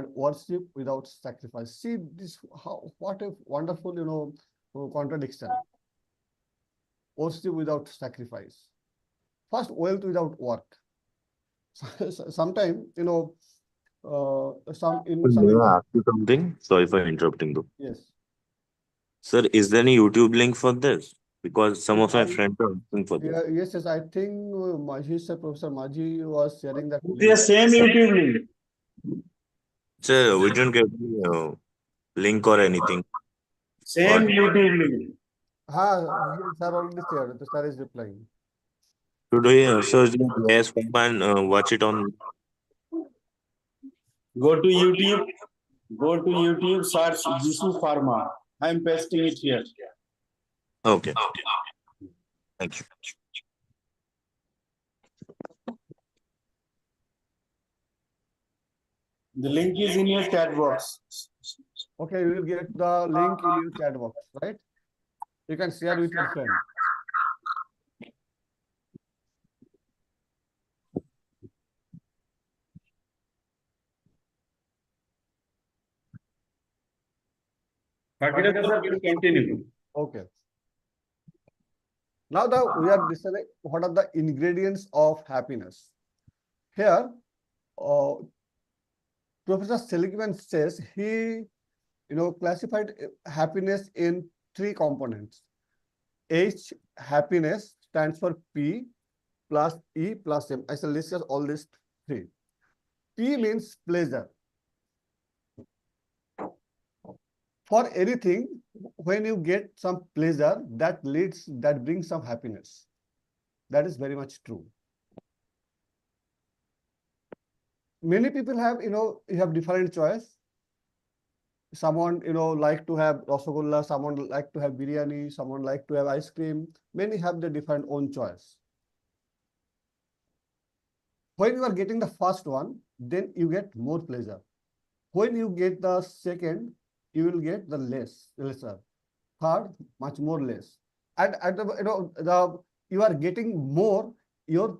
and worship without sacrifice. See this, what a wonderful, contradiction. Worship without sacrifice. First, wealth without work. Sometimes, some in some. May I ask you something? Sorry for interrupting though. Yes. Sir, is there any YouTube link for this? Because some of my I, friends are asking for this. yes, yes. I think Maji sir, Professor Maji was sharing that It's link. the same YouTube link. Sir, we didn't get any link or anything. Same Or YouTube link. Sir already shared. The sir is replying. today, search JISU-PHARMA and watch it on. Go to YouTube. Go to YouTube. Search JISU-PHARMA. I'm pasting it here. Okay. Thank you. The link is in your chat box. Okay, you will get the link in your chat box, right? You can share with your friend. Bhagirath sir will continue. Okay. Now we are discussing what are the ingredients of happiness. Here, Professor Seligman says he, classified happiness in three components. H, happiness, stands for P plus E plus M. I shall discuss all these three. P means pleasure. For anything, when you get some pleasure, that brings some happiness. That is very much true. Many people have, you have different choice. Someone, like to have rasagulla, someone like to have biryani, someone like to have ice cream. Many have the different own choice. When you are getting the first one, then you get more pleasure. When you get the second, you will get the lesser. Third, much more less. And at the you are getting more, the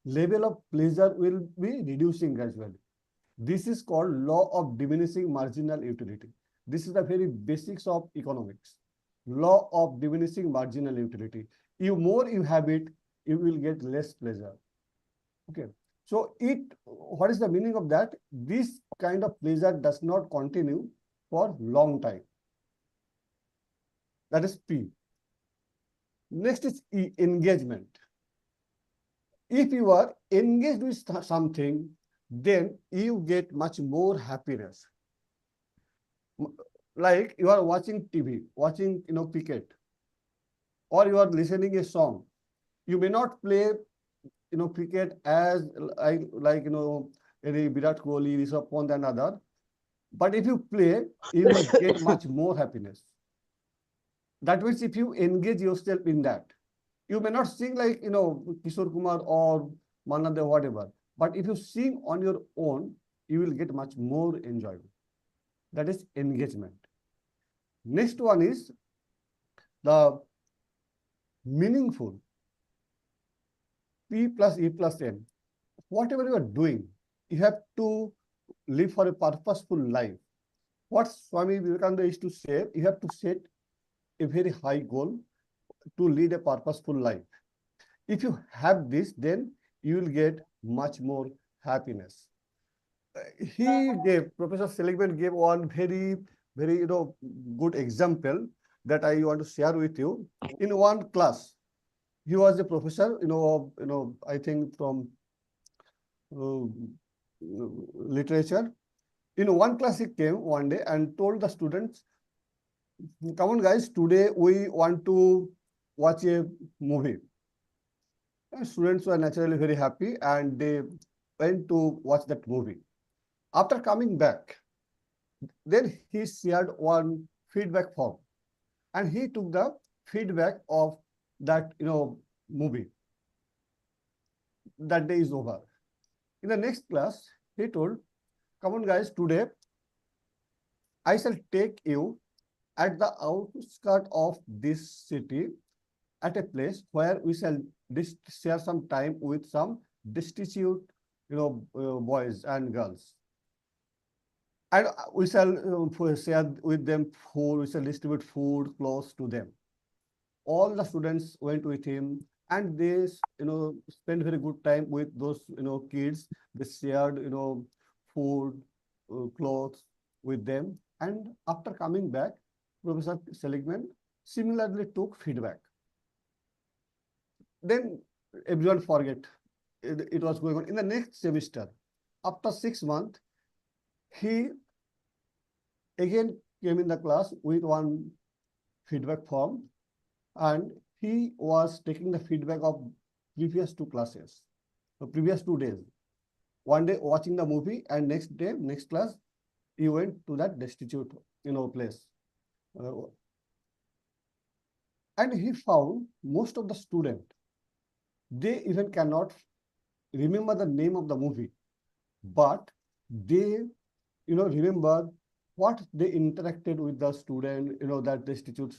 level of pleasure will be reducing gradually. This is called law of diminishing marginal utility. This is the very basics of economics. Law of diminishing marginal utility. More you have it, you will get less pleasure. Okay. So what is the meaning of that? This kind of pleasure does not continue for long time. That is P. Next is E, engagement. If you are engaged with something, then you get much more happiness. Like you are watching TV, watching cricket, or you are listening a song. You may not play cricket as like any Virat Kohli, Rishabh Pant and other, but if you play, you will get much more happiness. That means if you engage yourself in that, you may not sing like Kishore Kumar or Manade, whatever. But if you sing on your own, you will get much more enjoyment. That is engagement. Next one is the meaningful. P plus E plus M. Whatever you are doing, you have to live for a purposeful life. What Swami Vivekananda used to say, you have to set a very high goal to lead a purposeful life. If you have this, then you will get much more happiness. Professor Seligman gave one very, very, good example that I want to share with you. In one class, he was a professor, I think from literature. In one class, he came one day and told the students, come on guys, today we want to watch a movie. And students were naturally very happy and they went to watch that movie. After coming back, then he shared one feedback form and he took the feedback of that movie. That day is over. In the next class, he told, come on guys, today I shall take you at the outskirts of this city at a place where we shall share some time with some destitute, boys and girls. And we shall share with them food, we shall distribute food, clothes to them. All the students went with him, and they, spent very good time with those, kids. They shared, food, clothes with them. And after coming back, Professor Seligman similarly took feedback. Then everyone forget it was going on. In the next semester, after 6 months, he again came in the class with one feedback form, and he was taking the feedback of previous 2 classes, the previous 2 days. One day watching the movie, and next day, next class, he went to that destitute, place. And he found most of the students, they even cannot remember the name of the movie, but they, remember what they interacted with the student, that destitute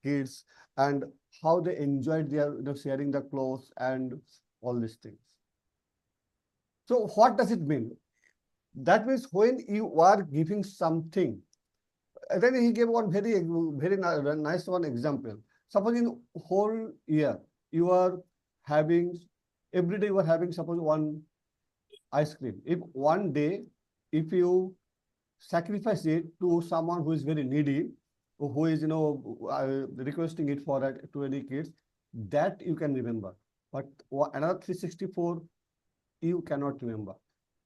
kids, and how they enjoyed their, sharing the clothes and all these things. So what does it mean? That means when you are giving something, then he gave one very nice one example. Suppose in whole year, you are having, every day you are having, suppose one ice cream. If one day, if you sacrifice it to someone who is very needy, who is, requesting it for that to any kids, that you can remember. But another 364, you cannot remember.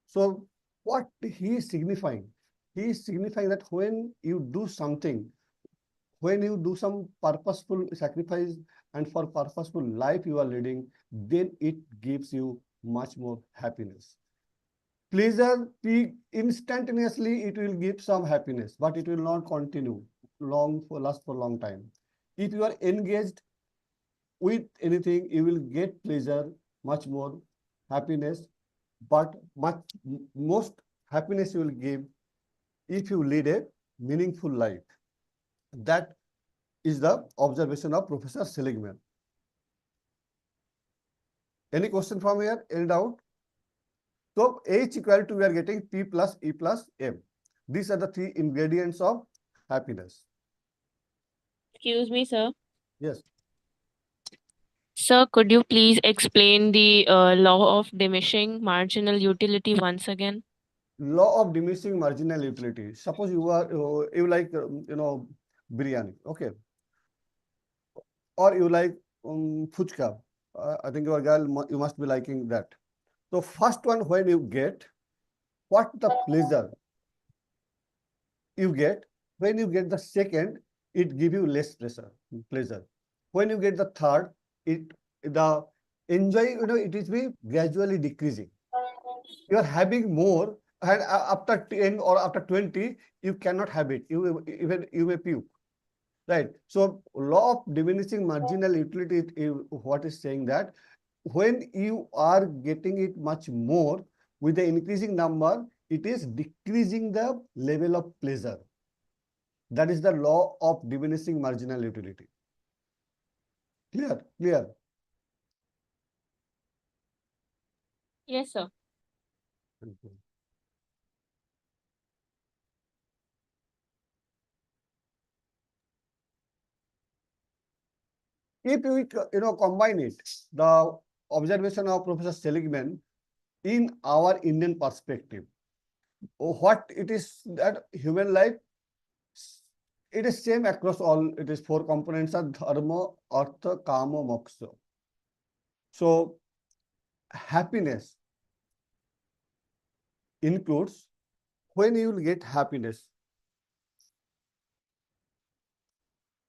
So what he is signifying? He is signifying that when you do something, when you do some purposeful sacrifice and for purposeful life you are leading, then it gives you much more happiness. Pleasure, instantaneously it will give some happiness, but it will not continue last for long time. If you are engaged with anything, you will get pleasure, much more happiness, but most happiness you will give if you lead a meaningful life. That is the observation of Professor Seligman. Any question from here? Any doubt? So H equal to, we are getting P plus E plus M. These are the 3 ingredients of happiness. Excuse me, sir. Yes. Sir, could you please explain the law of diminishing marginal utility once again? Law of diminishing marginal utility. Suppose you are, you like, biryani, okay, or you like fuchka. I think your girl, you must be liking that. So first one, when you get, what the pleasure you get. When you get the second, it give you less pleasure. When you get the third, the enjoy, it is be gradually decreasing. You are having more, and after 10 or after 20, you cannot have it. You may puke. Right. So law of diminishing marginal utility, what is saying that when you are getting it much more with the increasing number, it is decreasing the level of pleasure. That is the law of diminishing marginal utility. Clear? Clear? Yes, sir. Okay. If we combine it, the observation of Professor Seligman in our Indian perspective, what it is that human life, it is same across all. It is 4 components of dharma, artha, kama, moksha. So happiness includes when you will get happiness.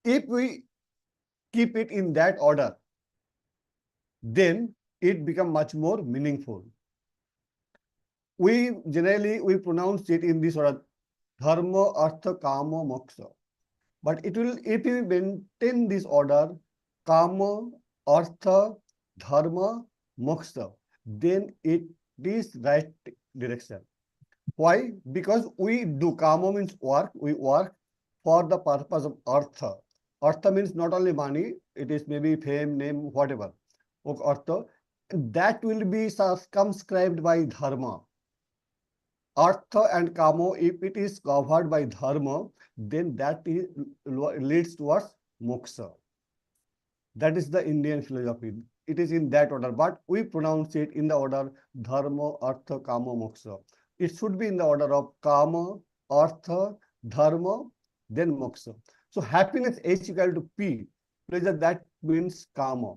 If we keep it in that order, then it becomes much more meaningful. We generally pronounce it in this order: dharma, artha, kama, moksha. But it will, if we maintain this order, kama, artha, dharma, moksha, then it is right direction. Why? Because we do, kama means work, we work for the purpose of artha. Artha means not only money, it is maybe fame, name, whatever. Okay, artha. that will be circumscribed by dharma. Artha and kamo, if it is covered by dharma, then that is, leads towards moksha. That is the Indian philosophy. It is in that order, but we pronounce it in the order dharma, artha, kama, moksha. It should be in the order of kama, artha, dharma, then moksha. So happiness H equal to P, pleasure, that means kama.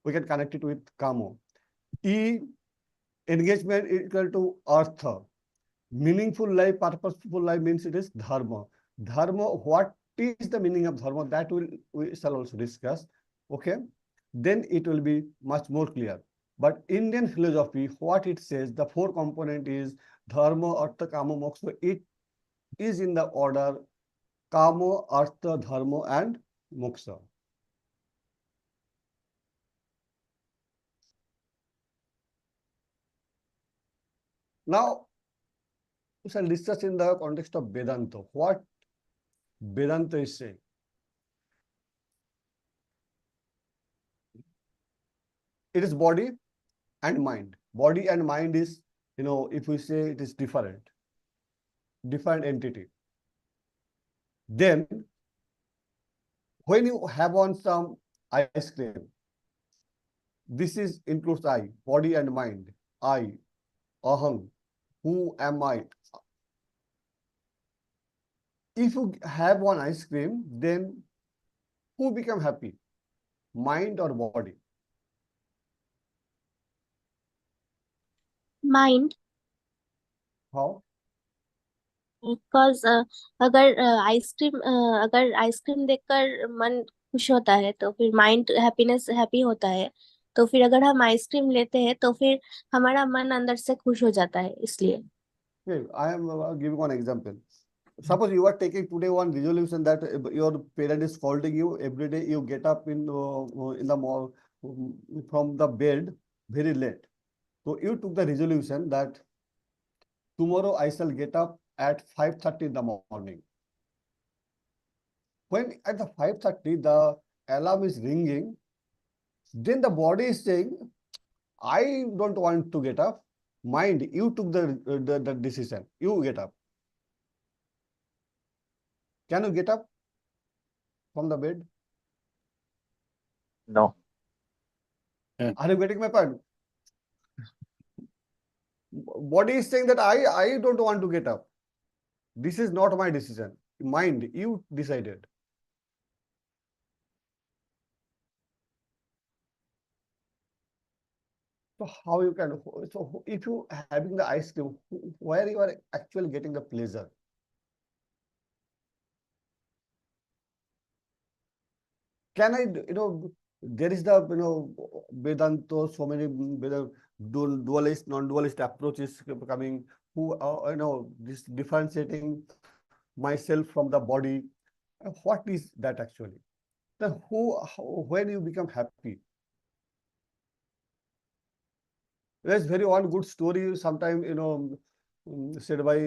We can connect it with kama. E, engagement equal to artha. Meaningful life, purposeful life means it is dharma. Dharma, what is the meaning of dharma? That we shall also discuss. Okay, then it will be much more clear. But Indian philosophy, what it says, the four component is dharma, artha, kama, moksha. It is in the order kama, artha, dharma, and moksha. Now, we shall discuss in the context of Vedanta. What Vedanta is saying. It is body and mind. Body and mind is, if we say it is different entity. Then, when you have on some ice cream, this is includes I, body and mind. I, aham, who am I? If you have one ice cream, then who become happy? Mind or body? Mind. How? Because अगर ice cream देखकर मन खुश होता है तो फिर mind happy होता है, तो फिर अगर हम आइसक्रीम लेते हैं तो फिर हमारा मन अंदर से खुश हो जाता है, इसलिए. Okay, I am giving one example. Suppose you are taking today one resolution that your parent is scolding you every day. You get up in the mall from the bed very late. So you took the resolution that tomorrow I shall get up at 5:30 in the morning. When at the 5:30 the alarm is ringing, then the body is saying, I don't want to get up. Mind, you took the decision. You get up. Can you get up from the bed? No. Are you getting my point? Body is saying that I don't want to get up. This is not my decision. Mind, you decided. So how you can, so if you having the ice cream, where you are actually getting the pleasure? Can I, there is the, Vedanta, so many dualist, non-dualist approaches coming, who, this differentiating myself from the body. What is that actually? Then when you become happy? There's very one good story sometime, said by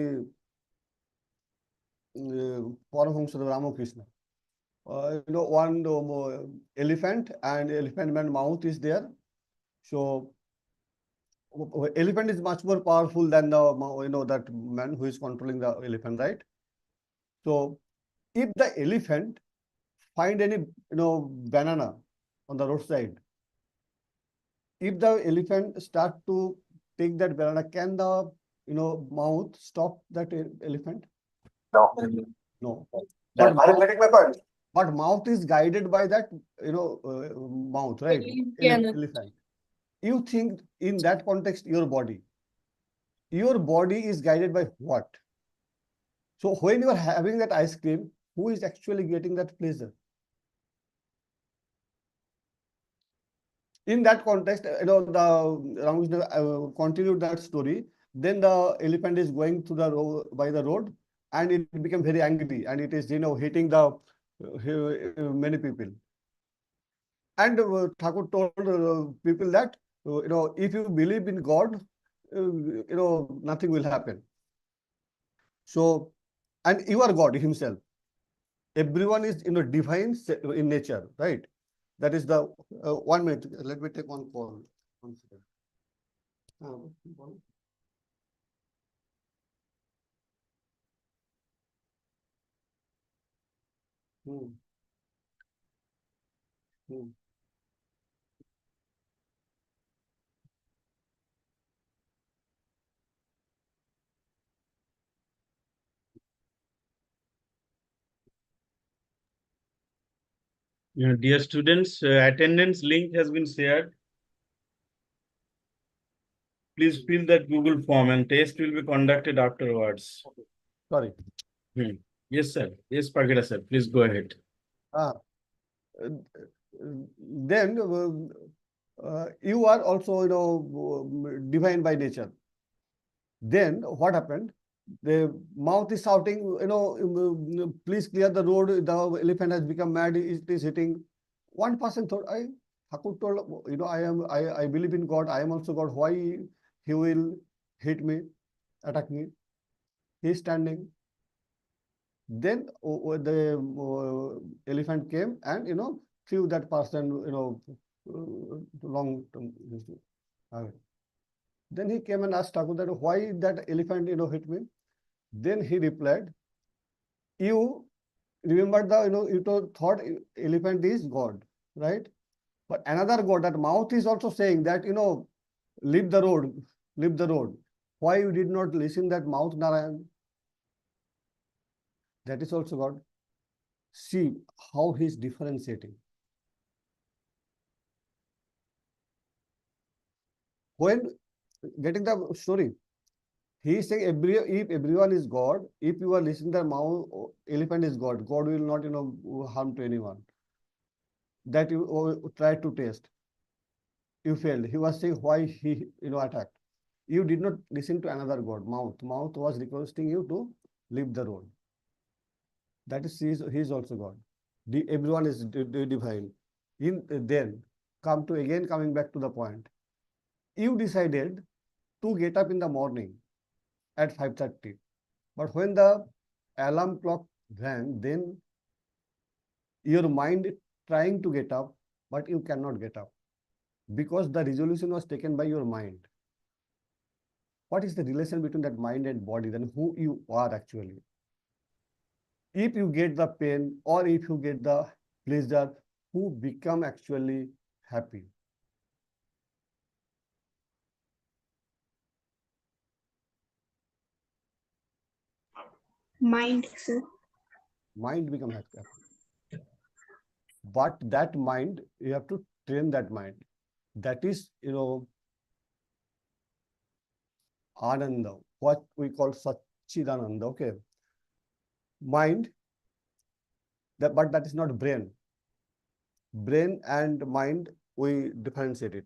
Paramahamsa Ramakrishna. One elephant and elephant man mouth is there. So elephant is much more powerful than the that man who is controlling the elephant, right? So if the elephant find any banana on the roadside, if the elephant start to take that banana, can the mouth stop that elephant? No. No. But Are you getting my point? But mouth is guided by that mouth, right? Elephant. You think in that context your body is guided by what? So when you are having that ice cream, who is actually getting that pleasure? In that context, the Ramakrishna continued that story. Then the elephant is going to the by the road, and it became very angry, and it is hitting the many people. And Thakur told people that if you believe in God, nothing will happen. So, and you are God himself. Everyone is divine in nature, right? That is the 1 minute. Let me take one call. One second. বলো। হুম হুম Dear students, attendance link has been shared. Please fill that Google form and test will be conducted afterwards. Sorry. Yes, sir. Yes, Pagera sir. Please go ahead. Uh, then you are also, divine by nature. Then what happened? The mouth is shouting, please clear the road. The elephant has become mad. It is hitting. One person thought, Thakur told, I believe in God. I am also God. Why he will hit me, attack me? He is standing. Then the elephant came and, threw that person, long. Then he came and asked Thakur that why that elephant, hit me. Then he replied, you remember you thought elephant is God, right? But another God, that mouth is also saying that, leave the road, leave the road. Why you did not listen that mouth, Narayan? That is also God. See how he is differentiating. When getting the story, he is saying if everyone is God, if you are listening to the mouth, elephant is God. God will not, harm to anyone. That you tried to test. You failed. He was saying why he, attacked. You did not listen to another God, mouth. Mouth was requesting you to leave the road. That is, he is also God. Everyone is divine. Then coming back to the point. You decided to get up in the morning at 5:30. But when the alarm clock rang, then your mind trying to get up, but you cannot get up because the resolution was taken by your mind. What is the relation between that mind and body, then who you are actually? If you get the pain or if you get the pleasure, who become actually happy? Mind, sir. Mind become happy. But that mind, you have to train that mind. That is, Ananda, what we call Satchidananda, okay? Mind, but that is not brain. Brain and mind, we differentiate it.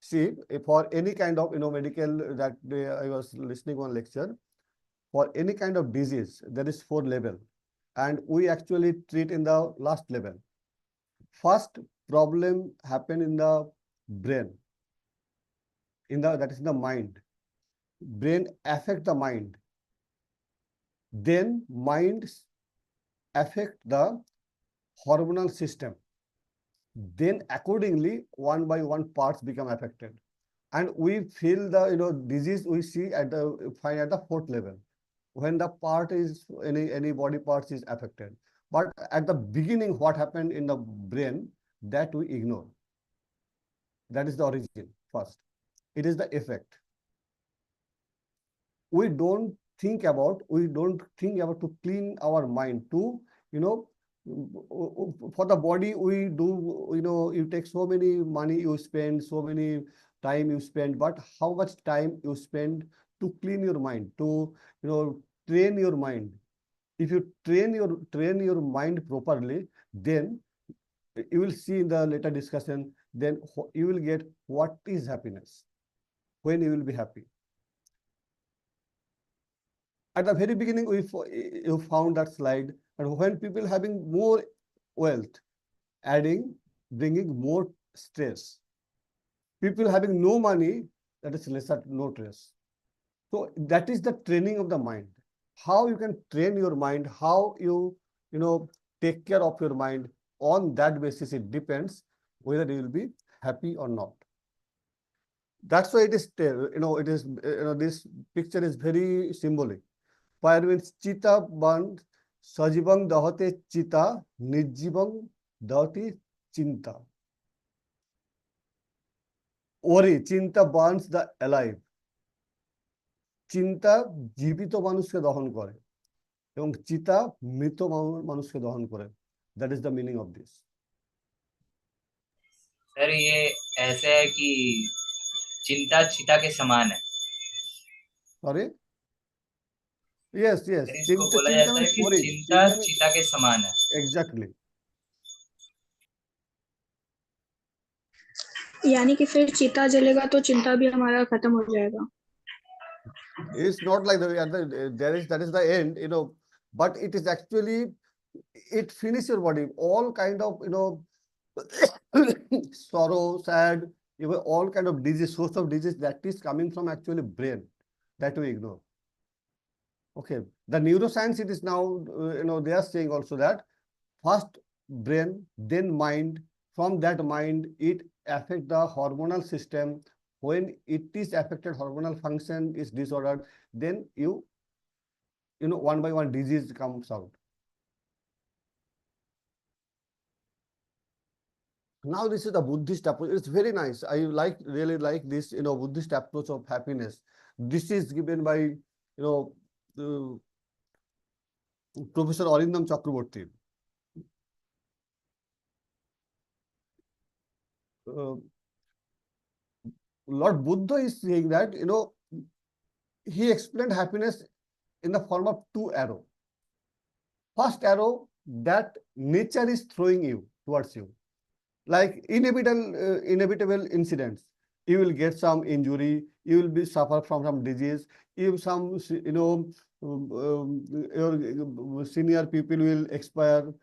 See, for any kind of, medical, that day I was listening one lecture, for any kind of disease, there is 4 levels. And we actually treat in the last level. First problem happen in the brain, that is the mind. Brain affect the mind. Then mind affect the hormonal system. Then accordingly, one by one parts become affected. And we feel the, disease we see find at the 4th level, when the part is, any body parts is affected. But at the beginning, what happened in the brain, that we ignore. That is the origin first. It is the effect. We don't think about to clean our mind, to, for the body we do, you take so many money you spend, so many time you spend, but how much time you spend to clean your mind, to, train your mind. If you train your mind properly, then you will see in the later discussion, then you will get what is happiness, when you will be happy. At the very beginning, you found that slide, and when people having more wealth, bringing more stress. People having no money, that is lesser, no stress. So that is the training of the mind. How you can train your mind, how you, take care of your mind, on that basis it depends whether you will be happy or not. That's why it is, it is, this picture is very symbolic. Fire means Chita burns, Sajibang Dahate Chita, Nijibang Dahati Chinta. Worry, Chinta burns the alive. চিন্তা জীবিত মানুষকে দহন করে এবং চিতা মৃত মানুষকে দহন করে। That is the meaning of this. Sir ये ऐसे है कि चिंता चिता के समान है। सॉरी, यस यस, सर इसको बोला जाता है कि चिंता चिता के समान है। एग्जैक्टली। यानी कि फिर चिता जलेगा तो चिंता भी हमारा खत्म हो जाएगा। It's not like that is the end, but it is actually, it finishes your body, all kind of, sorrow, sad, even all kind of disease, source of disease that is coming from actually brain that we ignore. Okay, the neuroscience, it is now, they are saying also that first brain, then mind, from that mind it affect the hormonal system. When it is affected, hormonal function is disordered, then one by one disease comes out. Now this is the Buddhist approach. It's very nice. I really like this, Buddhist approach of happiness. This is given by, Professor Arindam Chakraborty. Lord Buddha is saying that, he explained happiness in the form of two arrows. First arrow, that nature is throwing you towards you. Like inevitable incidents. You will get some injury, you will be suffer from some disease, if some, your senior people will expire.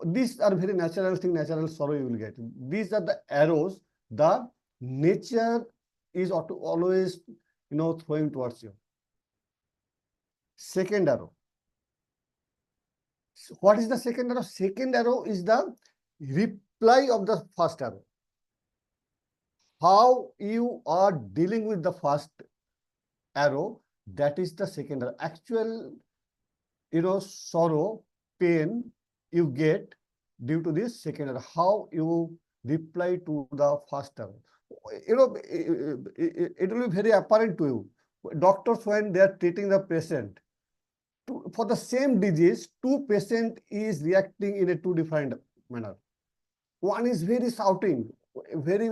These are very natural thing, natural sorrow you will get. These are the arrows the nature is always, throwing towards you. Second arrow. What is the second arrow? Second arrow is the reply of the first arrow. How you are dealing with the first arrow, that is the second arrow. Actual, sorrow, pain you get due to this second arrow. How you reply to the first arrow. It will be very apparent to you. Doctors, when they are treating the patient, for the same disease, two patient is reacting in a two different manner. One is very shouting, very,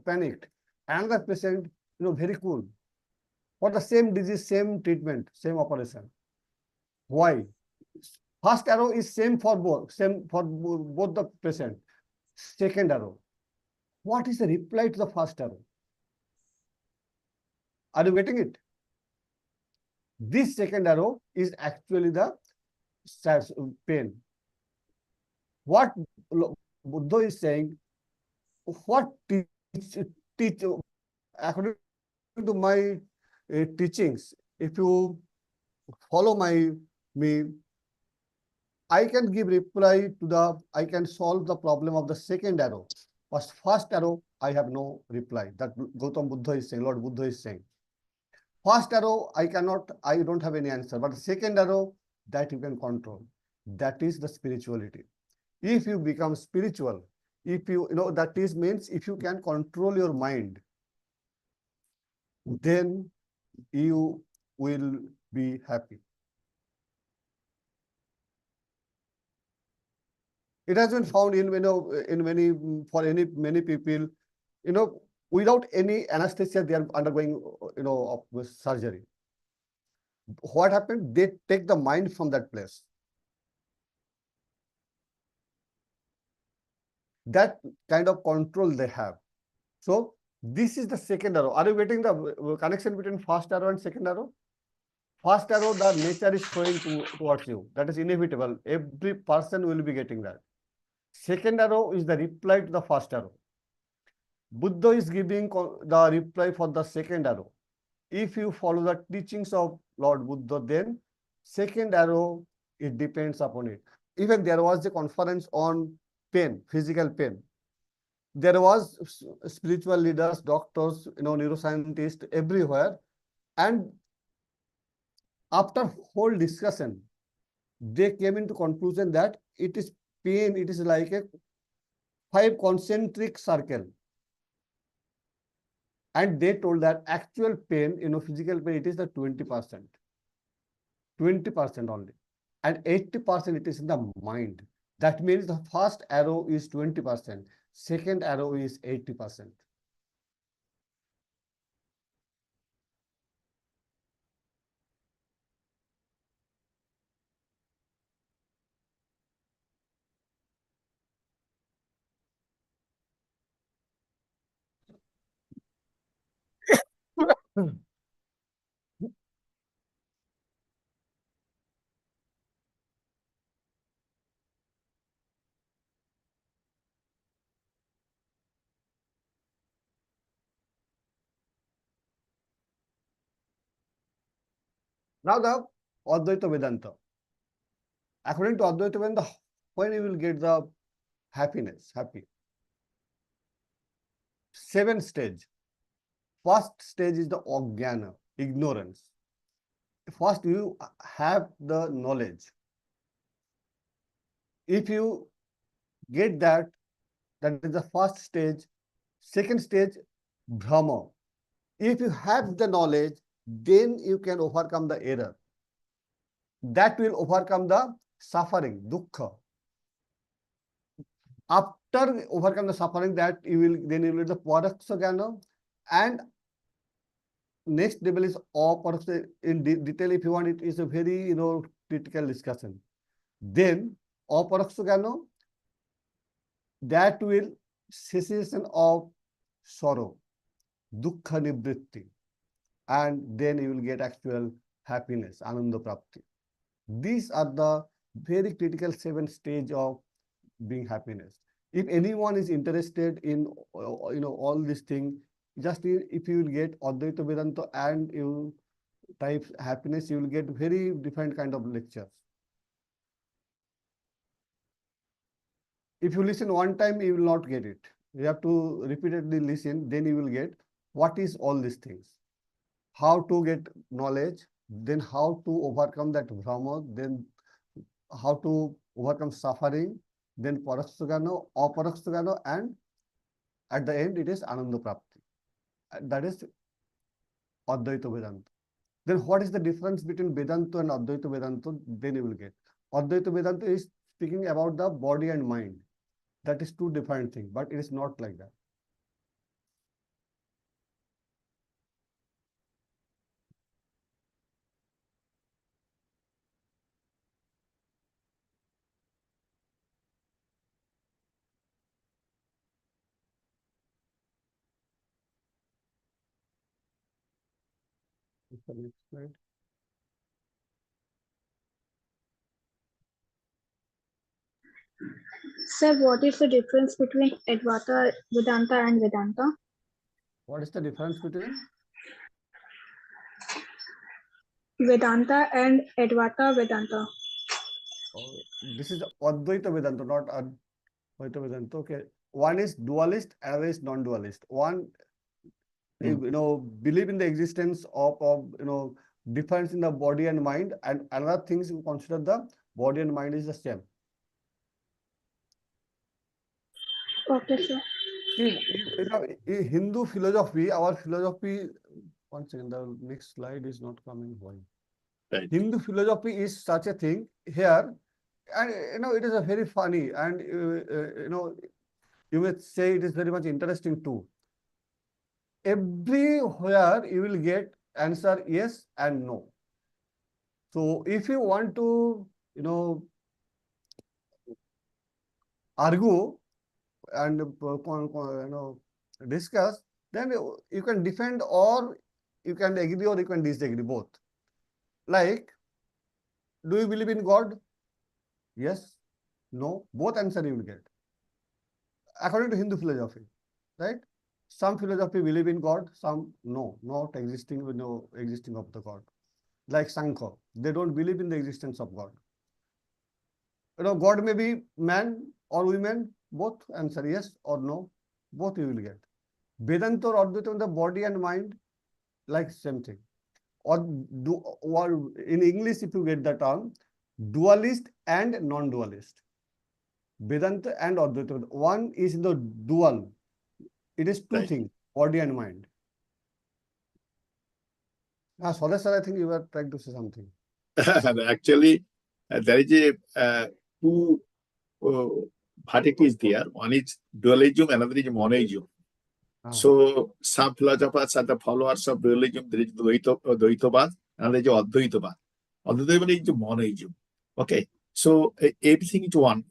panicked. Another patient, very cool. For the same disease, same treatment, same operation. Why? First arrow is same for both the patient. Second arrow. What is the reply to the first arrow? Are you getting it? This second arrow is actually the pain. What Buddha is saying, what teach according to my teachings, if you follow me, I can give reply to I can solve the problem of the second arrow. But first arrow, I have no reply. That Gautam Buddha is saying, Lord Buddha is saying. First arrow, I don't have any answer. But the second arrow, that you can control. That is the spirituality. If you become spiritual, if you, that is means if you can control your mind, then you will be happy. It has been found in, for many people, without any anesthesia, they are undergoing, surgery. What happened? They take the mind from that place. That kind of control they have. So this is the second arrow. Are you getting the connection between first arrow and second arrow? First arrow, the nature is throwing towards you. That is inevitable. Every person will be getting that. Second arrow is the reply to the first arrow. Buddha is giving the reply for the second arrow. If you follow the teachings of Lord Buddha, then second arrow, it depends upon it. Even there was a conference on pain, physical pain. there was spiritual leaders, doctors, neuroscientists everywhere. And after whole discussion, they came into conclusion that it is pain, it is like a 5 concentric circle. And they told that actual pain, physical pain, it is the 20%. 20% only. And 80% it is in the mind. That means the first arrow is 20%, second arrow is 80%. Now the Advaita Vedanta. According to Advaita Vedanta, when you will get the happiness, happy? 7 stage. First stage is the Ajnana, ignorance. First you have the knowledge. If you get that, that is the first stage. Second stage, Brahma. If you have the knowledge, then you can overcome the error. That will overcome the suffering, dukkha. After overcome the suffering, that you will get the Paraksa Jnana, and next level is Aparaksa. In detail, if you want, it is a very critical discussion. Then Aparaksa Jnana, that will cessation of sorrow, dukkha nivritti, and then you will get actual happiness, ananda prapti. These are the very critical 7 stage of being happiness. If anyone is interested in all these things, just if you will get Advaita Vedanta and you type happiness, you will get very different kind of lectures. If you listen one time, you will not get it. You have to repeatedly listen, then you will get what is all these things. How to get knowledge, then how to overcome that Brahma, then how to overcome suffering, then Paraksa Jnana, Aparaksa Jnana, and at the end it is Ananda Prapti. That is Advaita Vedanta. Then what is the difference between Vedanta and Advaita Vedanta? Then you will get. Advaita Vedanta is speaking about the body and mind. That is 2 different things, but it is not like that. Next slide. Sir, what is the difference between Advaita Vedanta and Vedanta? What is the difference between? Vedanta and Advaita Vedanta. This is Advaita Vedanta, not Advaita Vedanta. Okay. One is dualist, another is non-dualist. One, believe in the existence of difference in the body and mind, and another things you consider the body and mind is the same. Okay, sir. See, in Hindu philosophy, our philosophy, one second, the next slide is not coming. Why? Right. Hindu philosophy is such a thing here, and it is a very funny, and you may say it is very much interesting too. Everywhere you will get answer yes and no. So if you want to, argue and discuss, then you can defend or you can agree or you can disagree, both. Like, do you believe in God? Yes, no, both answer you will get. According to Hindu philosophy, right? Some philosophy believe in God, some no, not existing, no existing of the God. Like Sankhya, they don't believe in the existence of God. God may be man or women, both answer yes or no. Both you will get. Vedanta or Advaita, the body and mind, like same thing. Or in English, if you get the term, dualist and non-dualist. Vedanta and Advaita. One is the dual. It is two Right. things, body and mind. Swadesh sir, I think you were trying to say something. Actually, there is a two varieties there. One is dualism, another is monism. So some philosophers are the followers of dualism. There is Dvaitavad, another is Advaitavad. Advaitavad is monism. Okay. So everything is one.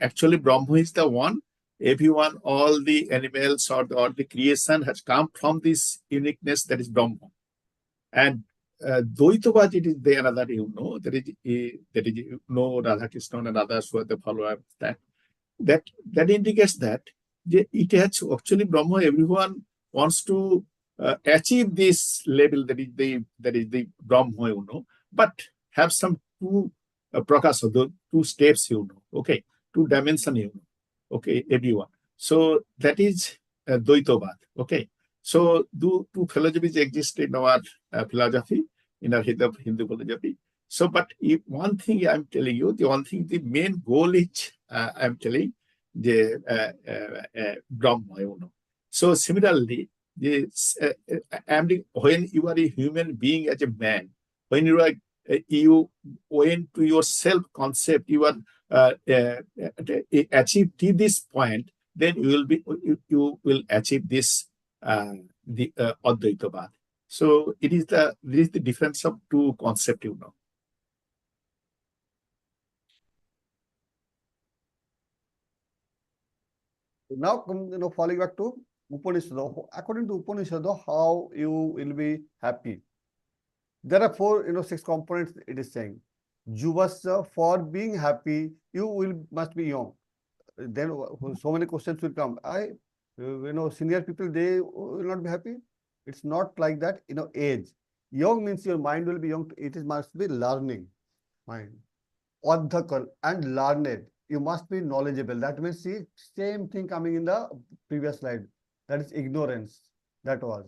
Actually, Brahma is the one. Everyone, all the animals or the creation has come from this uniqueness that is Brahma. And Dvaitavad, it is there that there is Radha Krishna and others who are the followers of that indicates that it has actually Brahma. Everyone wants to achieve this level that is the Brahma, but have some two prakasa, two steps, okay, two dimension, okay, everyone. So that is Dvaitavad, okay. So two philosophies exist in our philosophy, in our Hindu philosophy. So, but one thing I'm telling you, the main goal is I'm telling the Brahma. So similarly, when you are a human being as a man, when you are when to your self concept, you are achieve to this point, then you will achieve this the Advaitavad. So it is the difference of two concepts, Now, falling back to Upanishad. According to Upanishad, how you will be happy? There are four, 6 components. It is saying, Juvasya, for being happy, you must be young. Then so many questions will come. Senior people, they will not be happy. It's not like that. Age. Young means your mind will be young. It must be learning mind. Adhakal and learned. You must be knowledgeable. That means, see, same thing coming in the previous slide. That is ignorance. That was.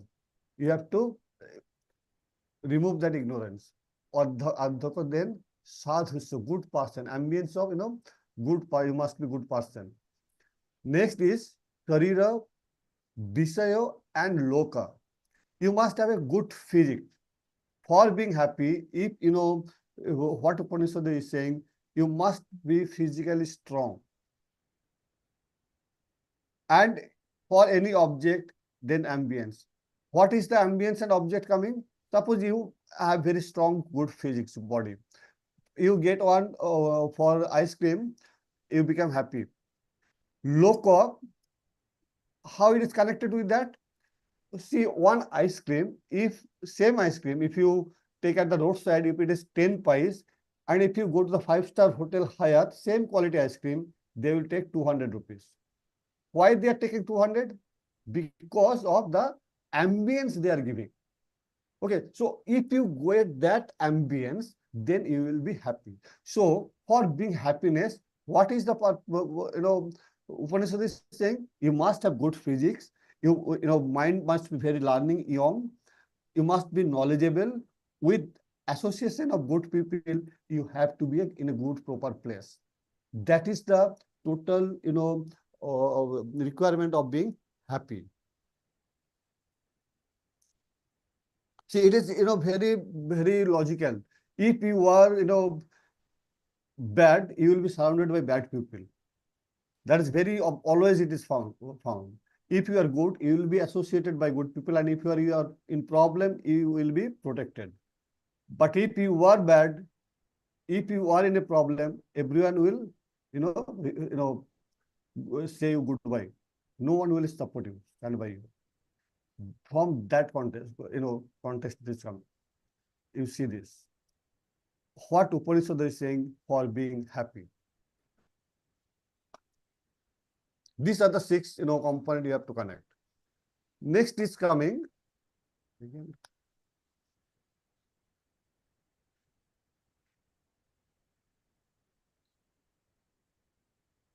You have to remove that ignorance. Adhakal, then sadhu, so good person. Ambience of, good, you must be good person. Next is Karira, Visayo and Loka. You must have a good physics. For being happy, if what Upanishad is saying, you must be physically strong. And for any object, then ambience. What is the ambience and object coming? Suppose you have very strong, good physics body. You get one for ice cream, you become happy. Loka, how it is connected with that? See, one ice cream, same ice cream, if you take at the roadside, if it is 10 pies, and if you go to the 5-star hotel Hyatt, same quality ice cream, they will take 200 rupees. Why they are taking 200? Because of the ambience they are giving. Okay, so if you get that ambience, then you will be happy. So for being happiness, what is the part, Upanishad is saying? You must have good physics. Mind must be very learning, young. You must be knowledgeable. With association of good people, you have to be in a good, proper place. That is the total, requirement of being happy. See, it is, very, very logical. If you are, bad, you will be surrounded by bad people. That is very, always it is found. If you are good, you will be associated by good people. And if you are in problem, you will be protected. But if you are bad, if you are in a problem, everyone will, say you goodbye. No one will support you, stand by you. From that context this comes. You see this. What Upanishad is saying for being happy. These are the 6, components you have to connect. Next is coming.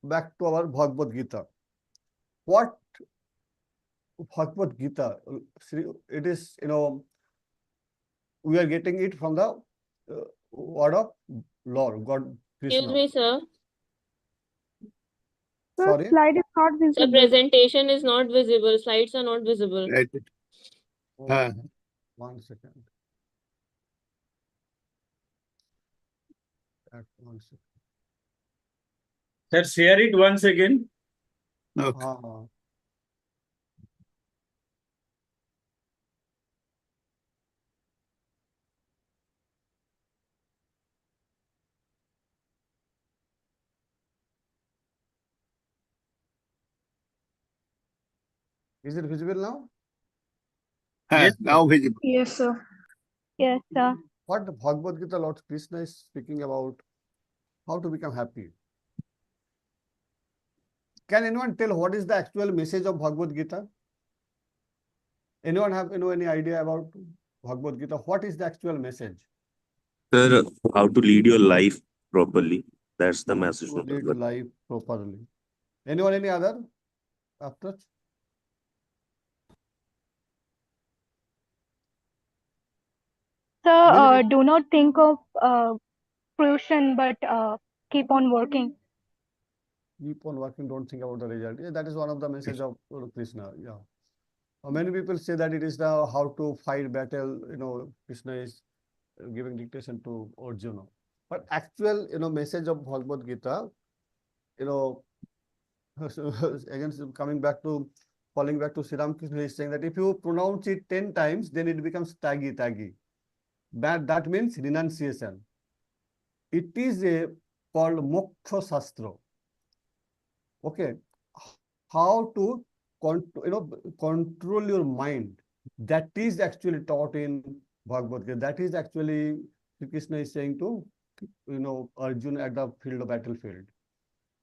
Back to our Bhagavad Gita. What Bhagavad Gita, it is, we are getting it from the word of Lord, God, Excuse Krishna. me, sir. Sir, Sorry? slide is not The visible. presentation is not visible. Slides are not visible. Right. Oh, 1 second. 1 second. Sir, share it once again. Okay. Is it visible now? Yes, Now visible. Yes, sir. Yes, sir. What the Bhagavad Gita Lord Krishna is speaking about how to become happy. Can anyone tell what is the actual message of Bhagavad Gita? Anyone have any idea about Bhagavad Gita? What is the actual message? Sir, how to lead your life properly. That's the How message. to of lead Bhagavad. life properly. Anyone, any other? After? Sir, do not think of fruition, but keep on working. Keep on working, don't think about the result. Yeah, that is one of the message of Krishna. Yeah. Many people say that it is the how to fight battle, Krishna is giving dictation to Arjuna. But actual, message of Bhagavad Gita, again, falling back to Sri Ramakrishna, he is saying that if you pronounce it 10 times, then it becomes tagi. That means renunciation. It is called Moksha Shastra. Okay. How to control your mind. That is actually taught in Bhagavad Gita. That is actually Krishna is saying to Arjuna at the battlefield.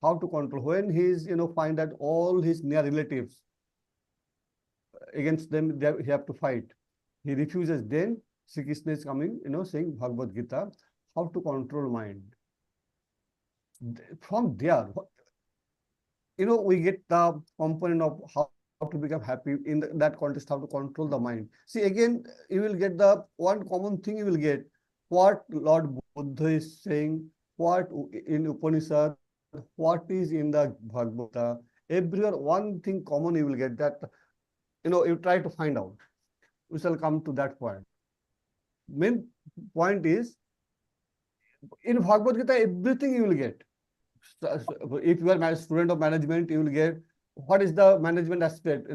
How to control when he is find that all his near relatives against them he have to fight. He refuses. Then Sri Krishna is coming, saying Bhagavad Gita, how to control mind. From there, we get the component of how to become happy in that context, how to control the mind. See, again, you will get the one common thing you will get, what Lord Buddha is saying, what in Upanishad, what is in the Bhagavad Gita. Everywhere, one thing common you will get that, you try to find out. We shall come to that point. Main point is, in Bhagavad Gita, everything you will get. If you are a student of management, you will get what is the management aspect,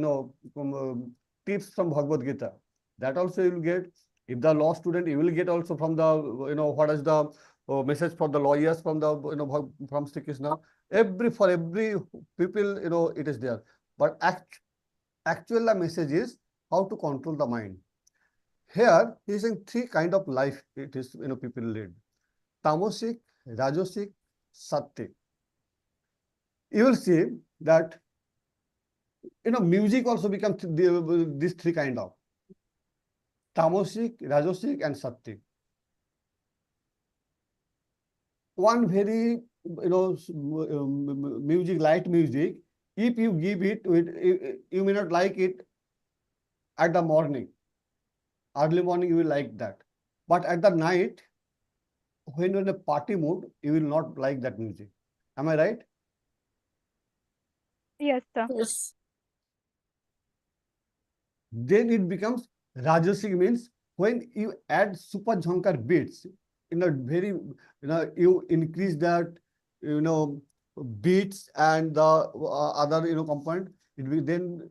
tips from Bhagavad Gita. That also you will get. If the law student, you will get also from the, what is the message for the lawyers from the, from Sri Krishna. For every people, it is there. But actual the message is how to control the mind. Here, he is saying 3 kind of life it is, people lead. Tamasic, Rajasic, Sattvic. You will see that, music also becomes these 3 kind of. Tamasic, Rajasic and Sattvic. One very, music, light music, if you give it, you may not like it at the morning. Early morning, you will like that. But at the night, when you're in a party mood, you will not like that music. Am I right? Yes, sir. Yes. Then it becomes Rajasic, means when you add super jhankar beats in a very, you increase that, beats and the other, component, it will then,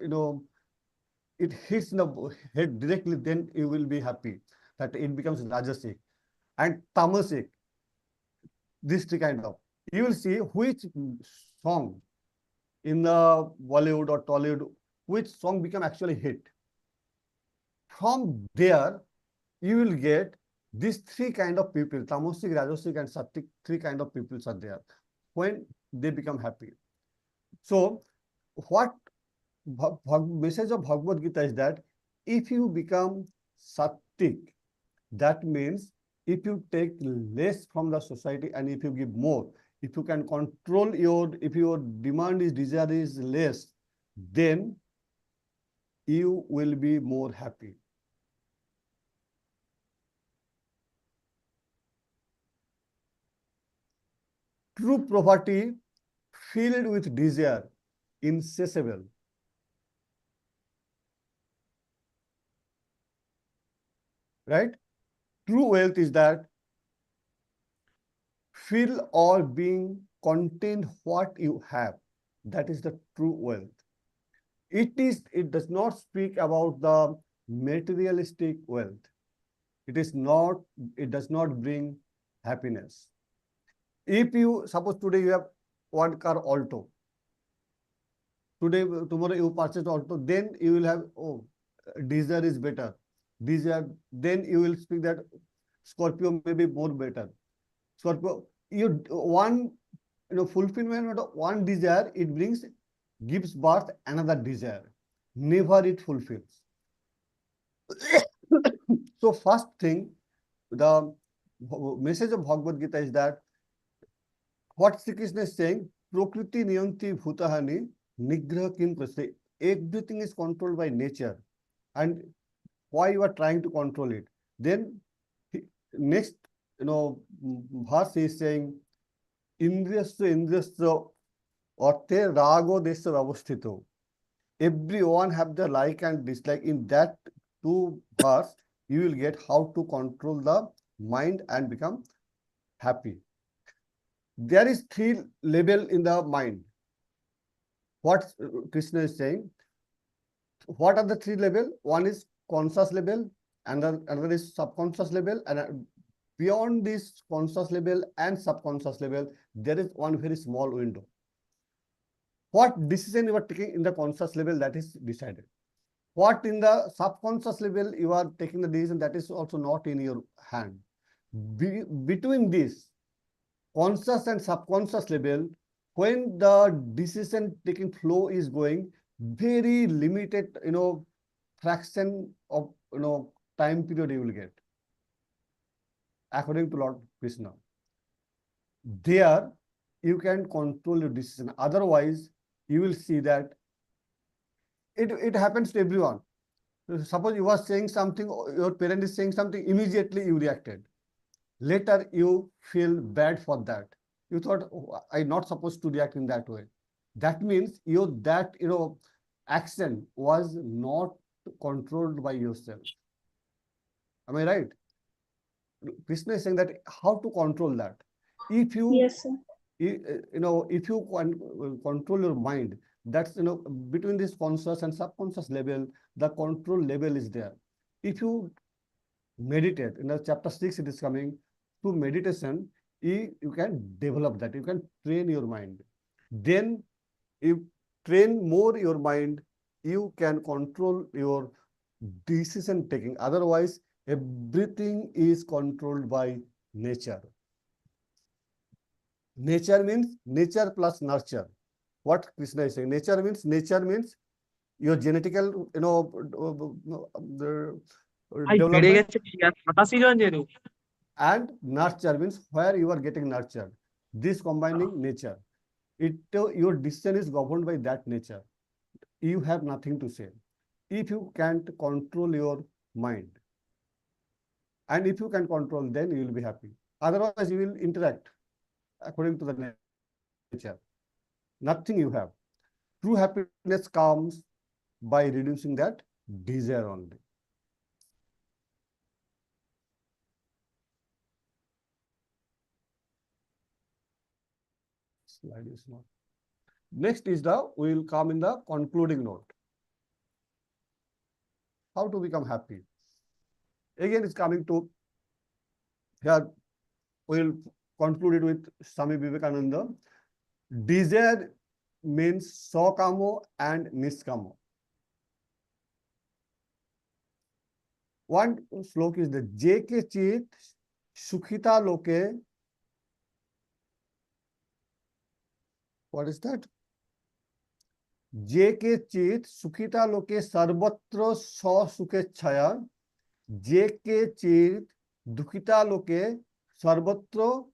it hits in the head directly, then you will be happy that it becomes Rajasic. And Tamasic, this 3 kind of. You will see which song in the Bollywood or Tollywood, which song become actually hit. From there, you will get these 3 kind of people, Tamasic, Rajasic and Sattvic, 3 kind of people are there when they become happy. So, what message of Bhagavad Gita is that if you become Sattvic, that means if you take less from the society and if you give more, if you can control if your demand is, desire is less, then you will be more happy. True poverty filled with desire, insatiable. Right? True wealth is that feel or being content what you have. That is the true wealth. It does not speak about the materialistic wealth. It does not bring happiness. If you suppose today you have one car Alto, tomorrow you purchase Alto, then you will have, oh, Desire is better. Desire, then you will speak that Scorpio may be more better. Scorpio, fulfillment of one desire, it gives birth another desire. Never it fulfills. So first thing, the message of Bhagavad Gita is that what Sri Krishna is saying, Prakriti niyanti bhutahani nigraha kim prasya. Everything is controlled by nature. And why you are trying to control it? Then next, verse is saying, Indriyasya Orte Rago Desya Avasthito. Everyone have the like and dislike. In that two verse, you will get how to control the mind and become happy. There is three level in the mind. What Krishna is saying? What are the three level? One is conscious level, and another is subconscious level, and beyond this conscious level and subconscious level, there is one very small window. What decision you are taking in the conscious level, that is decided. What in the subconscious level you are taking the decision, that is also not in your hand. Between this conscious and subconscious level, when the decision taking flow is going, very limited, fraction of, time period you will get, according to Lord Krishna. There, you can control your decision. Otherwise, you will see that it happens to everyone. Suppose you are saying something, your parent is saying something, immediately you reacted. Later, you feel bad for that. You thought, oh, I'm not supposed to react in that way. That means that action was not controlled by yourself. Am I right? Krishna is saying that how to control that. If you, Yes, sir. if you control your mind, that's, between this conscious and subconscious level, the control level is there. If you meditate, in the chapter 6 it is coming, through meditation, you can develop that, you can train your mind. Then you train more your mind, you can control your decision taking. Otherwise, everything is controlled by nature. Nature means nature plus nurture. What Krishna is saying, nature means your genetical, development, and nurture means where you are getting nurtured. This combining nature. Your decision is governed by that nature. You have nothing to say. If you can't control your mind, and if you can control, then you will be happy. Otherwise, you will interact according to the nature. Nothing you have. True happiness comes by reducing that desire only. Slide is not. Next is we will come in the concluding note. How to become happy. Again, it's coming to here. We will conclude it with Swami Vivekananda. Desire means sakamo and niskamo. One slok is the Jeke Chit Sukhita Loke. What is that? Jeke Chit Sukhita Loke Sarvatra Sa Sukhe Chaya. Jeke Chit Dukhita Loke Sarvatra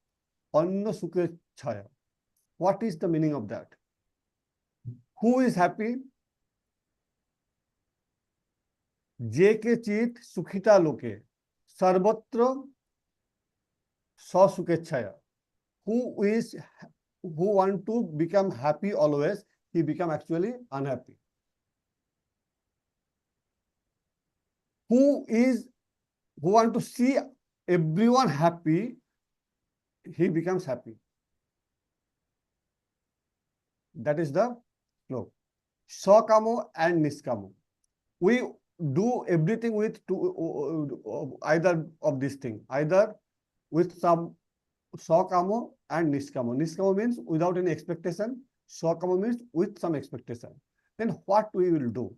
Anna Sukhe Chaya. What is the meaning of that? Who is happy? जे के चित सुखिता लोके सर्वत्र ससुखेच्छाया. Who want to become happy always, he become actually unhappy. Who want to see everyone happy, he becomes happy. That is the flow. Sakamo and Niskamo. We do everything with either of these things, either with some Sakamo and Niskamo. Niskamo means without any expectation. Sakamo means with some expectation. Then what we will do?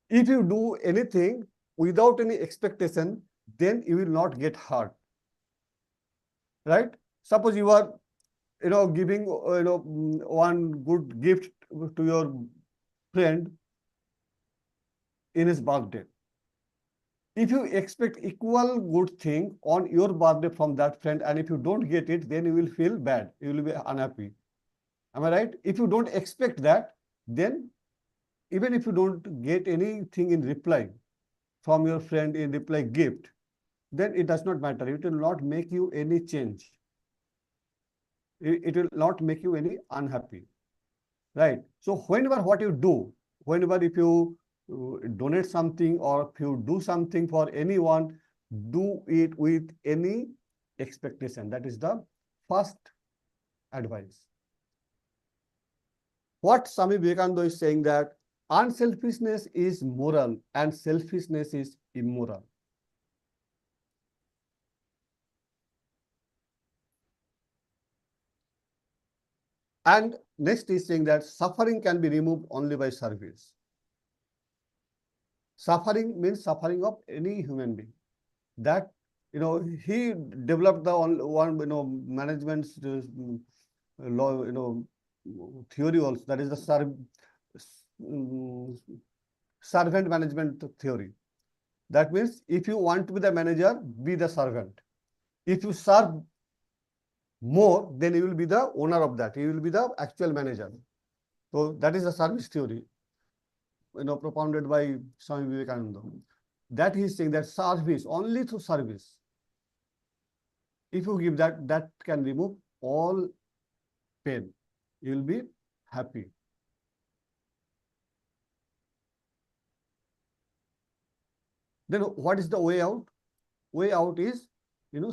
If you do anything without any expectation, then you will not get hurt. Right? Suppose you are, giving, one good gift to your friend in his birthday. If you expect equal good thing on your birthday from that friend, and if you don't get it, then you will feel bad. You will be unhappy. Am I right? If you don't expect that, then even if you don't get anything in reply from your friend in reply gift, then it does not matter. It will not make you any change. It will not make you any unhappy. Right? So whenever what you do, whenever if you donate something or if you do something for anyone, do it with any expectation. That is the first advice. What Swami Vivekananda is saying, that unselfishness is moral and selfishness is immoral. And next is saying that suffering can be removed only by service. Suffering means suffering of any human being. That, he developed the one, management law, theory also. That is the servant management theory. That means if you want to be the manager, be the servant. If you serve more, then you will be the owner of that. You will be the actual manager. So that is the service theory, propounded by Swami Vivekananda. That he is saying that service, only through service, if you give that, that can remove all pain. You will be happy. Then what is the way out? Way out is, you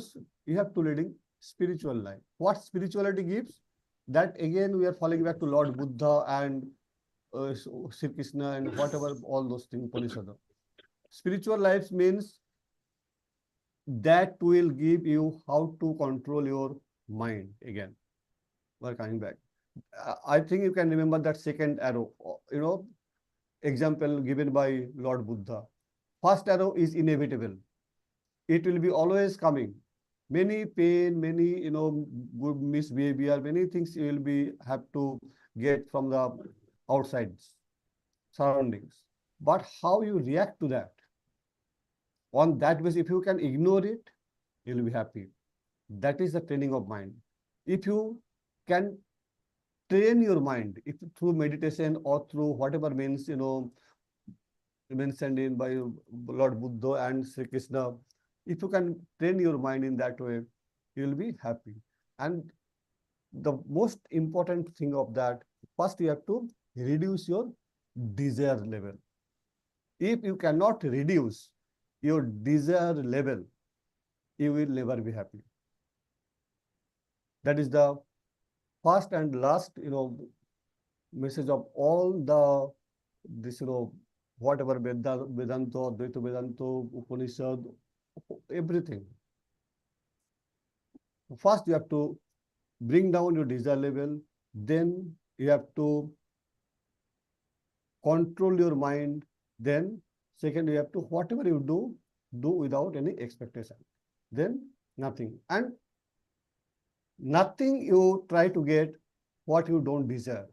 have to leading spiritual life. What spirituality gives? That again we are falling back to Lord Buddha and Sri Krishna and whatever, all those things, Upanishad. Spiritual life means that will give you how to control your mind again. We're coming back. I think you can remember that second arrow, example given by Lord Buddha. First arrow is inevitable. It will be always coming. Many pain, many, good misbehavior, many things you will have to get from the outside surroundings. But how you react to that? On that basis, if you can ignore it, you will be happy. That is the training of mind. If you can train your mind, if through meditation or through whatever means, mentioned in by Lord Buddha and Sri Krishna, if you can train your mind in that way, you will be happy. And the most important thing of that, first you have to reduce your desire level. If you cannot reduce your desire level, you will never be happy. That is the first and last, message of all this, whatever Vedanta, Advaita Vedanta, Upanishad, everything. First, you have to bring down your desire level. Then you have to control your mind. Then second, you have to, whatever you do without any expectation. Then nothing. And nothing you try to get what you don't deserve.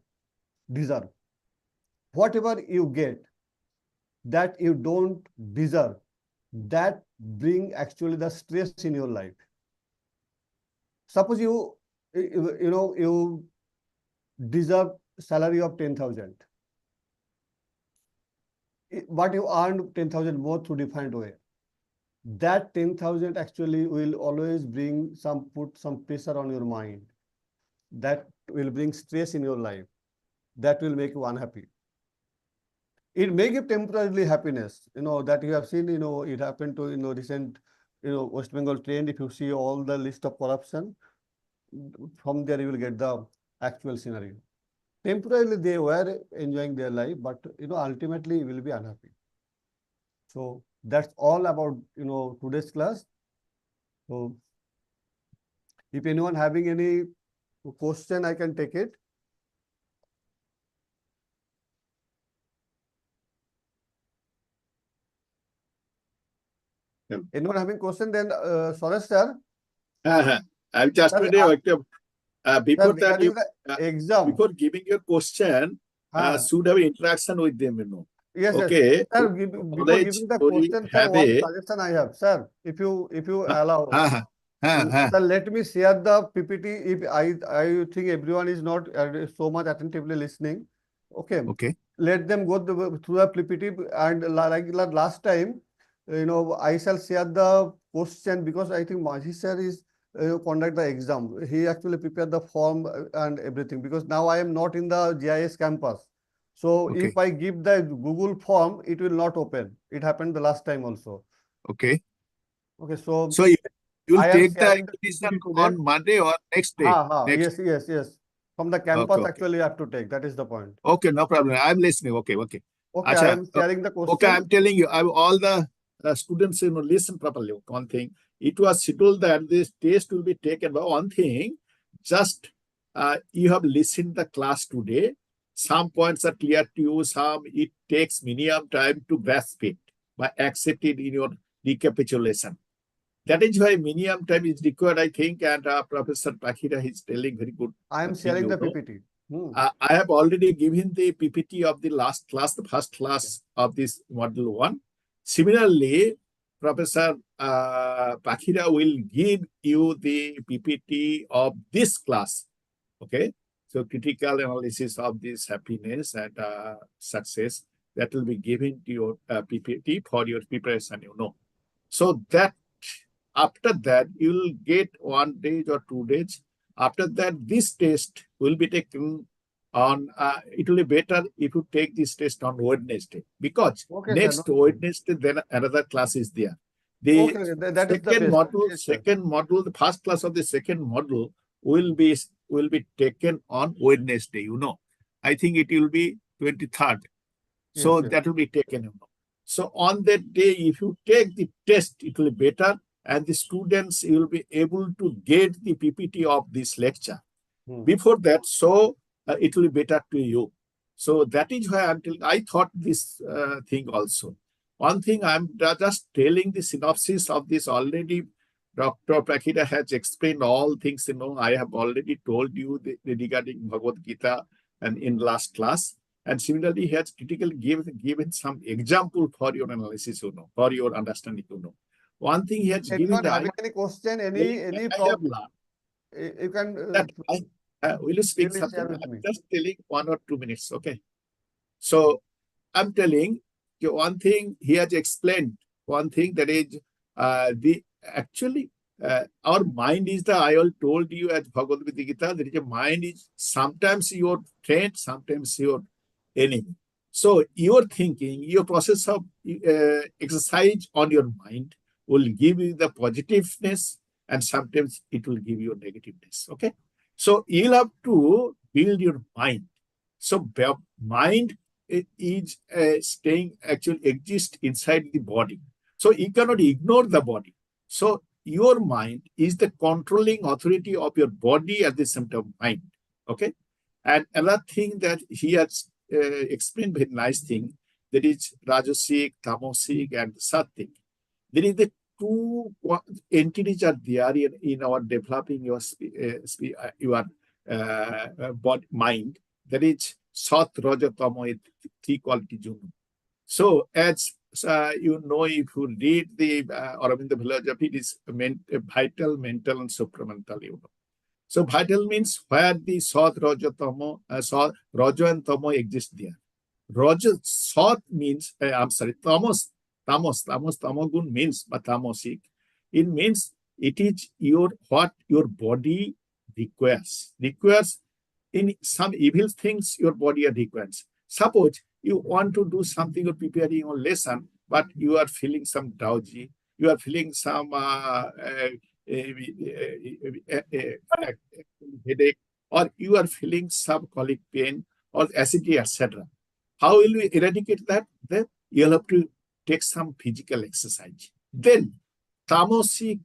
Whatever you get that you don't deserve, that bring actually the stress in your life. Suppose you deserve salary of 10,000. But you earned 10,000 more through different way. That 10,000 actually will always put some pressure on your mind. That will bring stress in your life. That will make you unhappy. It may give temporarily happiness, that you have seen, it happened to, recent, West Bengal trend. If you see all the list of corruption, from there you will get the actual scenario. Temporarily they were enjoying their life, but, ultimately you will be unhappy. So that's all about, today's class. So if anyone having any question, I can take it. Yeah. Anyone having question, then Suresh sir? I've just Sir, made a before sir, that you regarding the exam. before giving your question, should have interaction with them, Yes, Okay. yes. Sir, before Knowledge giving the story question, sir, have one a suggestion I have. Sir, if you allow, huh. sir, let me share the PPT. If I think everyone is not so much attentively listening. Okay. Okay. Let them go through the PPT, and like last time, I shall share the question, because I think Maji sir is conduct the exam. He actually prepared the form and everything, because now I am not in the GIS campus. So Okay. if I give the Google form, it will not open. It happened the last time also. Okay. Okay, so So you will I am take the sharing the examination PPT today. on Monday or next day? Next. Yes. From the campus, Okay. actually, you have to take. That is the point. Okay, no problem. I'm listening. Okay. Okay, I Acha, am sharing the question. okay, I'm telling you, all the students, listen properly. One thing, it was scheduled that this test will be taken. But one thing, just you have listened the class today. Some points are clear to you. Some it takes minimum time to grasp it, but accept it in your recapitulation. That is why minimum time is required, I think, and Professor Pakhira is telling very good. I am sharing the PPT. I have already given the PPT of the last class, the first class of this module 1. Similarly, Professor Pakhira will give you the PPT of this class. Okay, so critical analysis of this happiness and success, that will be given to your PPT for your preparation. So that after that you will get 1 day or 2 days. After that, this test will be taken on. It will be better if you take this test on Wednesday, because next Wednesday then another class is there. The that is the second best. module, Yes, second module, the first class of the second module will be taken on Wednesday. I think it will be 23rd. So Yes. that will be taken. So on that day, if you take the test, it will be better, and the students will be able to get the PPT of this lecture. Before that, so it will be better to you. So that is why I thought this thing also. One thing, I'm just telling the synopsis of this already. Dr. Pakhira has explained all things. I have already told you regarding Bhagavad Gita and in last class. And similarly, he has critically given some example for your analysis, for your understanding, One thing he has given. Having any question, any problem, you can. Will you speak something? I'm just telling 1 or 2 minutes, okay? So I'm telling you one thing he has explained. One thing, that is our mind is I all told you at Bhagavad Gita, that is a mind is sometimes your friend, sometimes your enemy. So your thinking, your process of exercise on your mind will give you the positiveness, and sometimes it will give you negativeness. Okay, so you'll have to build your mind. So mind is actually exists inside the body. So you cannot ignore the body. So your mind is the controlling authority of your body at the same time mind. Okay, and another thing that he has explained very nice thing, that is Rajasic, Tamasic, and Sattvic. There is the 2 entities are there in our developing your body, mind. That is Sat, Raja, Tamo, 3 qualities. So as if you read the Aurobindo philosophy, it is vital, mental, and supramental. So vital means where the Sat, Raja, Tamo, Raja and Tamo exist there. Raja, Sat means, I'm sorry, Tamogun means, but tamasic. It means it is what your body requires. In some evil things your body requires. Suppose you want to do something or preparing your lesson, but you are feeling some drowsy, you are feeling some headache, or you are feeling some colic pain or acidity, etc. How will we eradicate that? Then you'll have to take some physical exercise. Then tamasic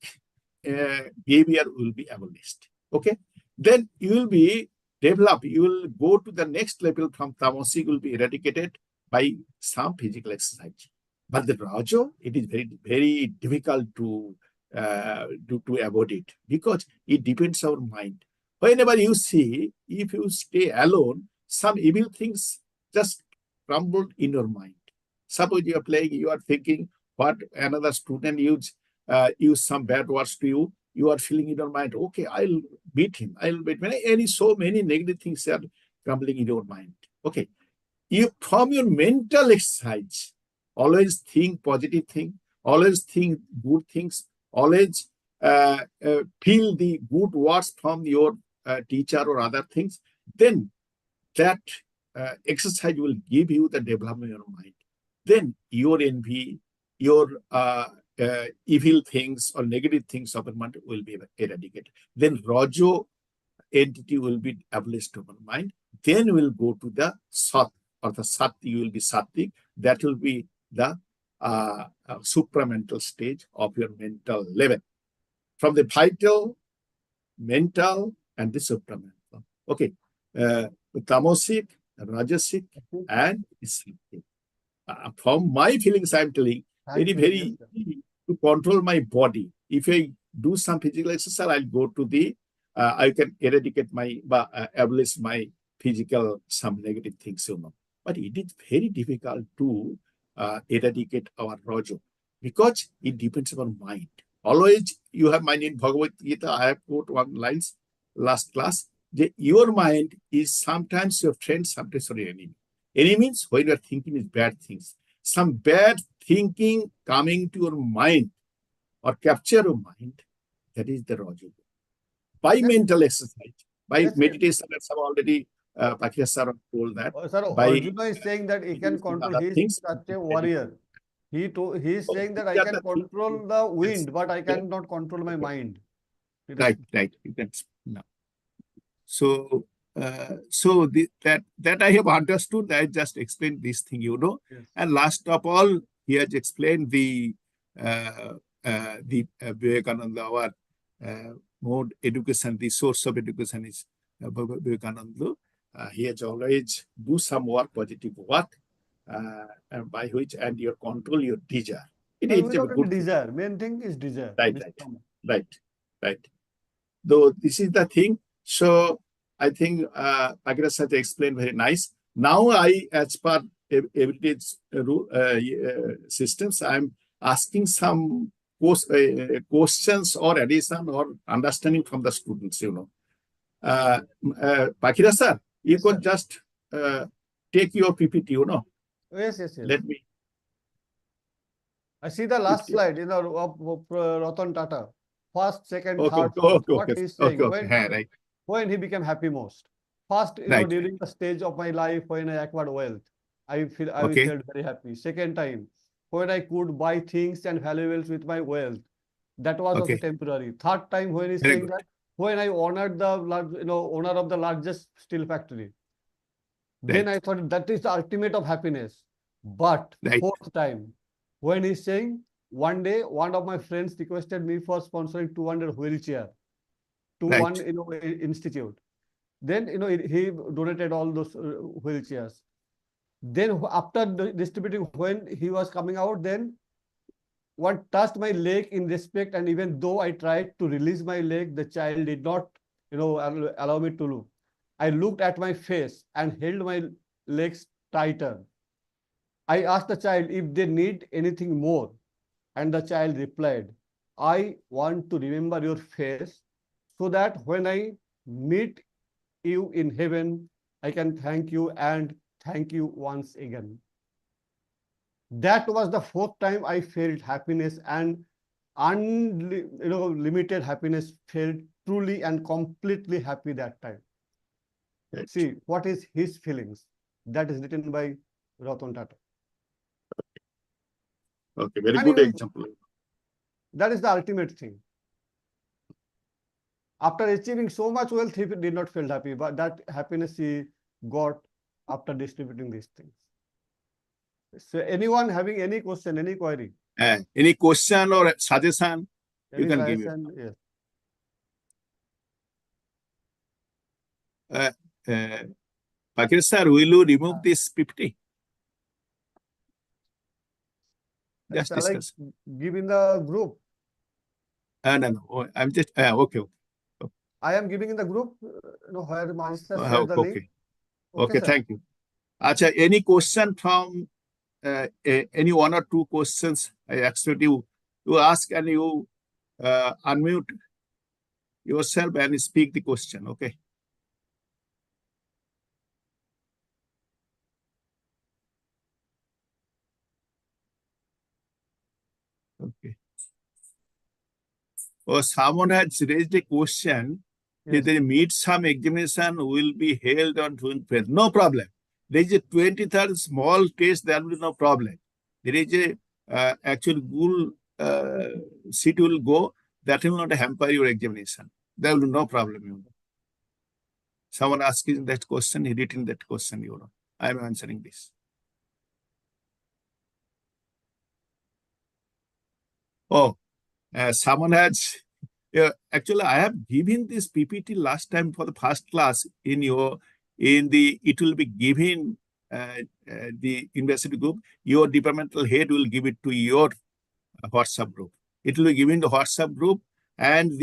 behavior will be abolished. Okay? Then you will be developed, you will go to the next level from tamasic will be eradicated by some physical exercise. But the Raja, it is very, very difficult to avoid it because it depends on our mind. Whenever you see, if you stay alone, some evil things just crumble in your mind. Suppose you are playing, you are thinking what another student use some bad words to you. You are feeling in your mind, okay, I'll beat him. So many negative things are crumbling in your mind. Okay, from your mental exercise, always think positive thing, always think good things, always feel the good words from your teacher or other things. Then that exercise will give you the development of your mind. Then your envy, your evil things or negative things of your mind will be eradicated. Then Raja entity will be abolished of your mind. Then we'll go to the Sat, or the Sat, you will be Sattvic. That will be the supramental stage of your mental level. From the vital, mental, and the supramental. Okay. Tamasic, Rajasic, and Sattvic. From my feelings, I'm telling, very easy to control my body. If I do some physical exercise, I'll go to the, I can eradicate abolish my physical, some negative things, But it is very difficult to eradicate our Raja because it depends on mind. Always you have mind in Bhagavad Gita. I have quote one lines last class. Your mind is sometimes your friend, sometimes your enemy. Enemy means when you are thinking is bad things. Some bad thinking coming to your mind or capture your mind, that is the Raja. By mental exercise, by meditation, as I've already Pakia sir told that. Sir, Arjuna is saying that he can control, he is such a warrior. He is saying that I can control the wind, but I cannot control my mind. Right. You can no. So that I have understood. I just explained this thing, Yes. And last of all, he has explained the Vivekananda, our mode education, the source of education is Vivekananda. He has always do some work, positive work, by which and you control your desire. It is a good desire. Main thing is desire. Right. Though this is the thing. So I think Pagira Sat explained very nice. Now I, as per everyday systems, I'm asking some questions or addition or understanding from the students, Pakira sir, you Yes, could sir. just take your PPT, Yes. Let me. I see the last slide, of Ratan Tata. First, second, third, Okay. fourth. What he's saying Right. when he became happy most. First, Right. during the stage of my life when I acquired wealth, I felt very happy. Second time, when I could buy things and valuables with my wealth, that was also temporary. Third time, when he's Very saying good. that when I honored the owner of the largest steel factory, then I thought that is the ultimate of happiness. But fourth time, when he's saying one day one of my friends requested me for sponsoring 200 wheelchair to one institute. Then he donated all those wheelchairs. Then after distributing, when he was coming out, then one touched my leg in respect, and even though I tried to release my leg, the child did not allow me to look. I looked at my face and held my legs tighter. I asked the child if they need anything more, and the child replied, I want to remember your face so that when I meet you in heaven, I can thank you and thank you once again. That was the fourth time I felt happiness, and limited happiness, felt truly and completely happy that time. Right. See, what is his feelings? That is written by Ratan Tata. Okay, very And good you- example. That is the ultimate thing. After achieving so much wealth, he did not feel happy, but that happiness he got after distributing these things. So anyone having any question, any query, Any question or suggestion, you any can give it. suggestion? Yes. Pankaj sir, will you remove this PPT? Just Shall I discuss. give in the group? No, I'm just, okay. I am giving in the group, where Manisha shared the link. Okay. Okay, sir. thank you. Acha, any question from any one or two questions? I expect you ask and you unmute yourself and speak the question. Okay. Okay. Or someone has raised a question. Yes. If they meet some examination will be held on 25th. No problem. There is a 23rd small test, there will be no problem. There is a actual Google seat will go, that will not hamper your examination. There will be no problem. Someone asking that question, he written that question, I am answering this. Oh, someone has, actually, I have given this PPT last time for the first class it will be given the university group. Your departmental head will give it to your WhatsApp group. It will be given to WhatsApp group, and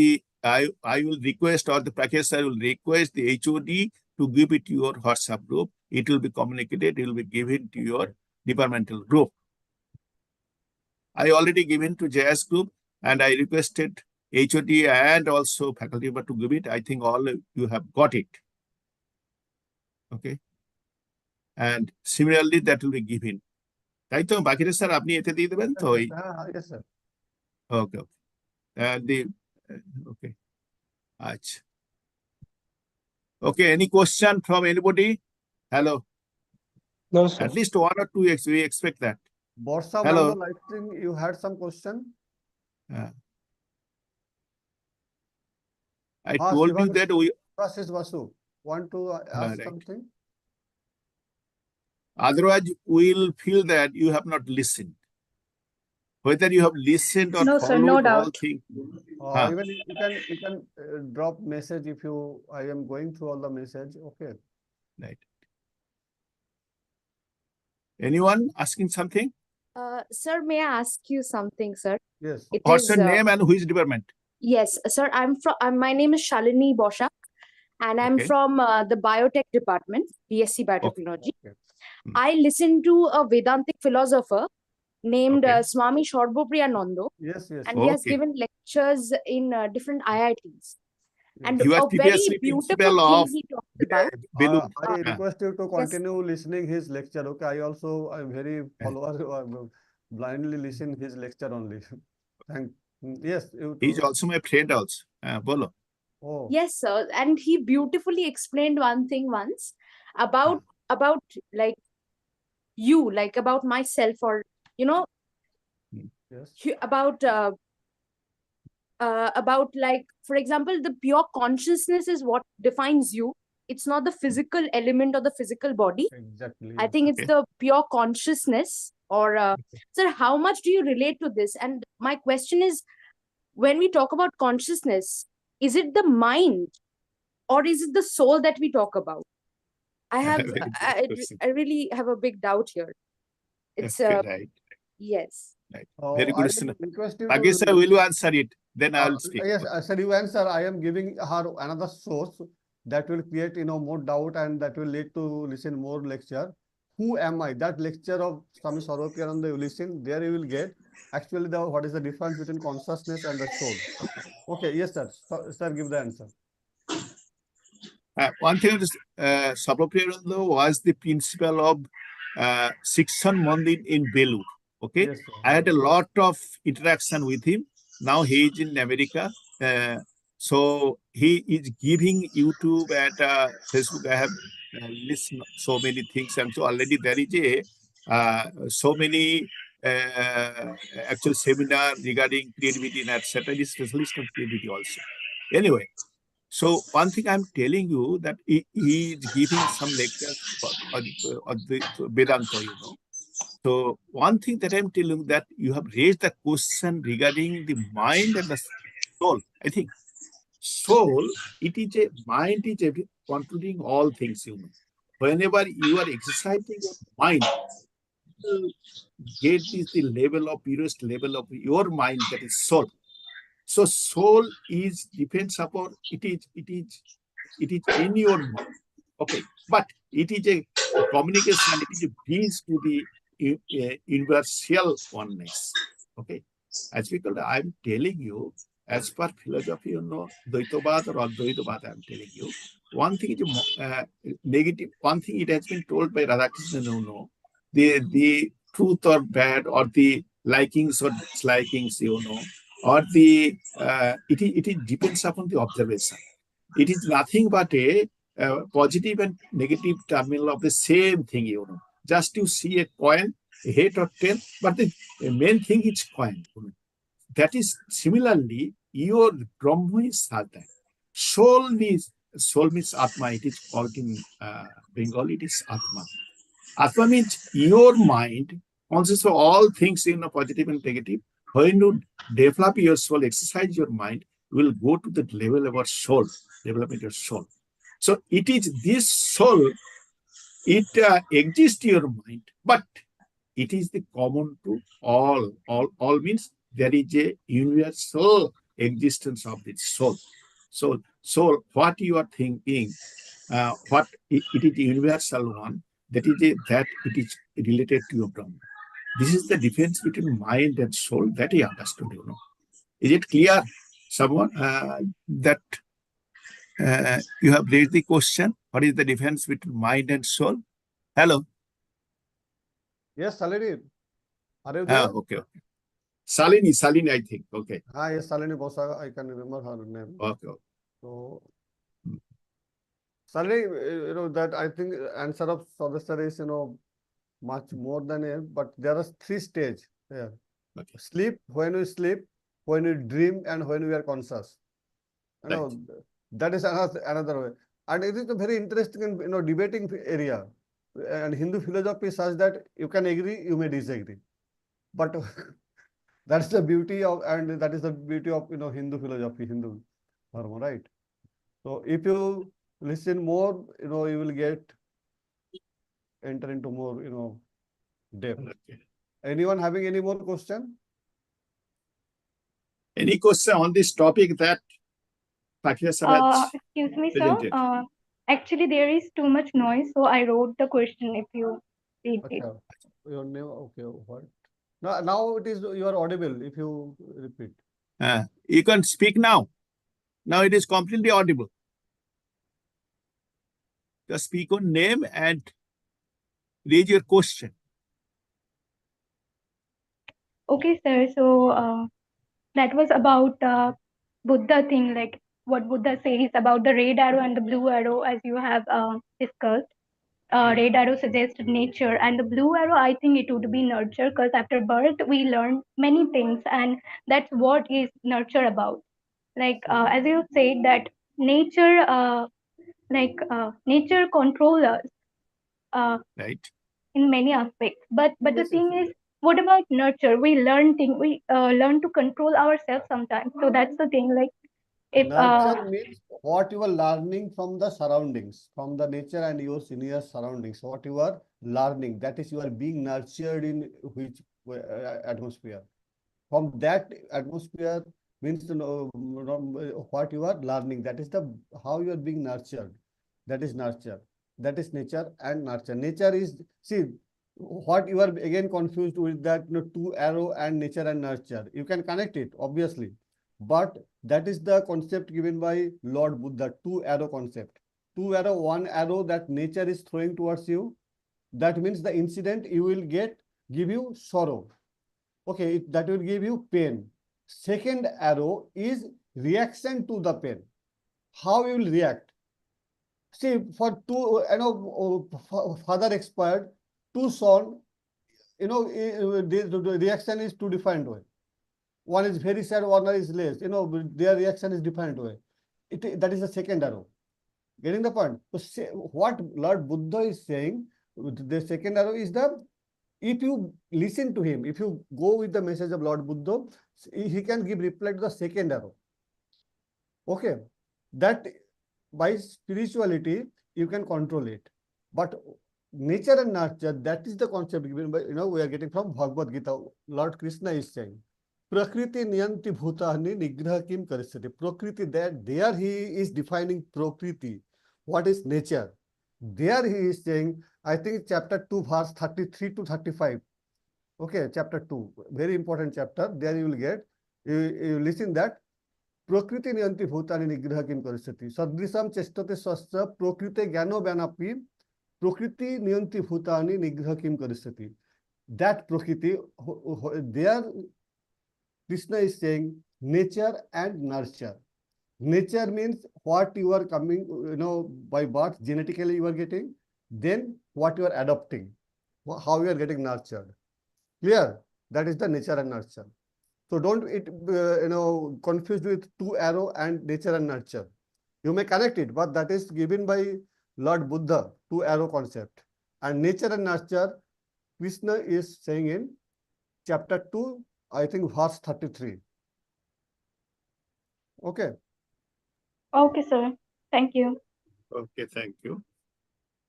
I will request, or the professor will request the HOD to give it to your WhatsApp group. It will be communicated. It will be given to your departmental group. I already given to JS group, and I requested HOD and also faculty member to give it. I think all of you have got it. Okay. And similarly, that will be given. তাই তো বাকিরা sir আপনি এতে দিয়ে দেবেন তো? Yes, sir. Okay. And okay. Achha. Okay, any question from anybody? Hello. No, sir. At least one or two, we expect that. Borsa Hello. Mando live stream, you had some question? I told you that we. Process Vasu, want to ask Right. something? Otherwise, we'll feel that you have not listened. Whether you have listened or No, sir, followed no all doubt. things. Even you can drop message if I am going through all the message. Okay. Right. Anyone asking something? Sir, may I ask you something, sir? Yes. What's your name and which department? Yes, sir. My name is Shalini Boshak, and I'm Okay. from the biotech department, BSc Biotechnology. Okay. I listened to a Vedantic philosopher named Okay. Swami Shorbopriyanando, Yes. and he has Okay. given lectures in different IITs. And He was a very previously beautiful principal thing of he talked about. Belur. I request you to continue listening his lecture. Okay. I'm very follower, blindly listen his lecture only. Yes. He's also my friend also. Bolo. Oh. Yes, sir. And he beautifully explained one thing once about like you, like about myself, or Yes. about like, for example, the pure consciousness is what defines you. It's not the physical element or the physical body. Exactly. I think it's Okay. the pure consciousness. Or sir, how much do you relate to this? And my question is, when we talk about consciousness, is it the mind or is it the soul that we talk about? Very good question. I really have a big doubt here. It's Okay, right. yes. Right. Oh, Very I good question. request you Pankaj sir, will you answer it? Then I will speak. Yes, sir, you answer. I am giving her another source that will create, more doubt, and that will lead to listen more lecture. Who am I? That lecture of Swami Sarvapriyananda you listen, there you will get actually what is the difference between consciousness and the soul. Okay, yes, sir. Sir, give the answer. one thing is, Sabapriyananda was the principal of Shikshan Mandir in Belur. Okay, Yes, sir. I had a lot of interaction with him. Now he is in America. So he is giving YouTube and Facebook. I have listened so many things, and so already there is a so many actual seminar regarding creativity and etc. He is specialist on creativity also. Anyway, so one thing I'm telling you that he is giving some lectures on the Vedanta, you know. So one thing that I'm telling you that you have raised the question regarding the mind and the soul. I think soul, it is a mind is controlling all things, you know. Whenever you are exercising your mind, you get this the level of purest level of your mind, that is soul. So soul is depends upon it is in your mind. Okay, but it is a communication, it is a bridge to the universal oneness. Okay, as because I'm telling you, as per philosophy, you know, Dvaitavad or Advaitavad, I'm telling you, one thing is negative. One thing it has been told by Radhakrishnan, you know, the truth or bad or the likings or dislikings, you know, or the it depends upon the observation. It is nothing but a positive and negative terminal of the same thing, you know. Just you see a coin, a head or tail, but the main thing is coin. You know. That is similarly, your Brahma is Satya. Soul means Atma. It is called in Bengali, it is Atma. Atma means your mind consists of all things in a positive and negative. When you develop your soul, exercise your mind, you will go to the level of our soul, development of your soul. So it is this soul, it exists in your mind, but it is the common to all. All means there is a universal existence of the soul. So what you are thinking, what it is universal one, that it is related to your Brahma. This is the difference between mind and soul that I understood, you know. Is it clear, someone, that you have raised the question? What is the difference between mind and soul? Hello. Yes, Salini. Are you there? Okay. Salini, I think. Okay. Yes, Salini Bosa. I can remember her name. Okay. So, Salini, you know, that I think answer of Sodasar is, you know, much more than a, but there are 3 stages here. Okay. Sleep, when we sleep, when we dream, and when we are conscious. You know, that is another way. And it is a very interesting and, you know, debating area. And Hindu philosophy is such that you can agree, you may disagree. But that's the beauty of, and that is the beauty of, you know, Hindu philosophy, Hindu dharma, right? So if you listen more, you know, you will enter into more, you know, depth. Okay. Anyone having any more question? Any question on this topic that Professor has Excuse me, presented? sir. Actually, there is too much noise, so I wrote the question. If you read it. Okay. Your name, okay, what? Now it is, you are audible if you repeat. You can speak now. Now it is completely audible. Just speak on name and raise your question. Okay, sir. So that was about Buddha thing, like what Buddha says about the red arrow and the blue arrow, as you have discussed. Red arrow suggests nature, and the blue arrow, I think it would be nurture, because after birth we learn many things, and that's what is nurture about. Like as you said that nature, nature controls us Right. in many aspects. But the Yes, thing yes. is, what about nurture? We learn to control ourselves sometimes. So that's the thing. Like if Nurture means what you are learning from the surroundings, from the nature and your senior surroundings. What you are learning, that is, you are being nurtured in which atmosphere. From that atmosphere means to know what you are learning. That is the how you are being nurtured. That is nurture. That is nature and nurture. Nature is, see, what you are again confused with that, you know, 2 arrow and nature and nurture. You can connect it, obviously. But that is the concept given by Lord Buddha, 2 arrow concept. two arrow, one arrow that nature is throwing towards you, that means the incident you will give you sorrow. Okay, that will give you pain. Second arrow is reaction to the pain. How you will react? See, for two, father expired, two son, the reaction is two different way. One is very sad, one is less. Their reaction is different way. That is the second arrow. Getting the point? So what Lord Buddha is saying, the second arrow is if you listen to him, if you go with the message of Lord Buddha, he can give reply to the second arrow. Okay, that by spirituality you can control it, but nature and nurture, that is the concept given by we are getting from Bhagavad Gita. Lord Krishna is saying, Prakriti niyanti bhutani nigraha kim karisati. Prakriti, there he is defining Prakriti. What is nature? There he is saying, I think chapter 2, verse 33 to 35. Okay, chapter 2, very important chapter. There you will get, you listen that, Prakriti niyanti bhutani nigraha kim karisati. Sadrisam chestate swasya prakriti gyano vyanapi Prakriti niyanti bhutani nigraha kim karisati. That Prakriti, there Krishna is saying nature and nurture. Nature means what you are coming, by birth, genetically you are getting, then what you are adopting, how you are getting nurtured. Clear? That is the nature and nurture. So don't confused with two arrow and nature and nurture. You may connect it, but that is given by Lord Buddha, two arrow concept. And nature and nurture, Krishna is saying in chapter 2, I think verse 33. Okay. Okay, sir. Thank you. Okay, thank you.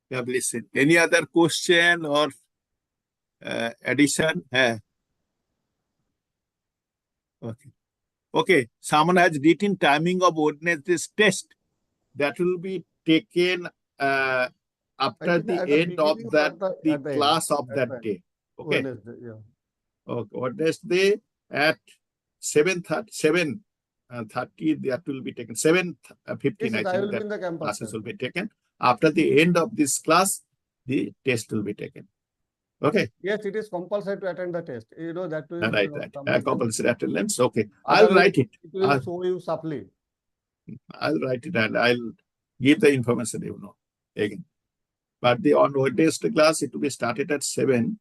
Yeah, listen. Any other question or addition? Okay. Okay. Someone has written timing of Wednesday's test. That will be taken after the end of the class of that day. Okay. Wednesday, yeah. Okay. Wednesday at 7:30 that will be taken. 7:15, Yes, I I will think be that in the campus. classes will be taken. After the end of this class, the test will be taken. Okay. Yes, it is compulsory to attend the test. That will Right. Compulsory attendance. Okay. I'll write it. It will show you supply. I'll write it and I'll give the information, again. But on Wednesday class, it will be started at 7.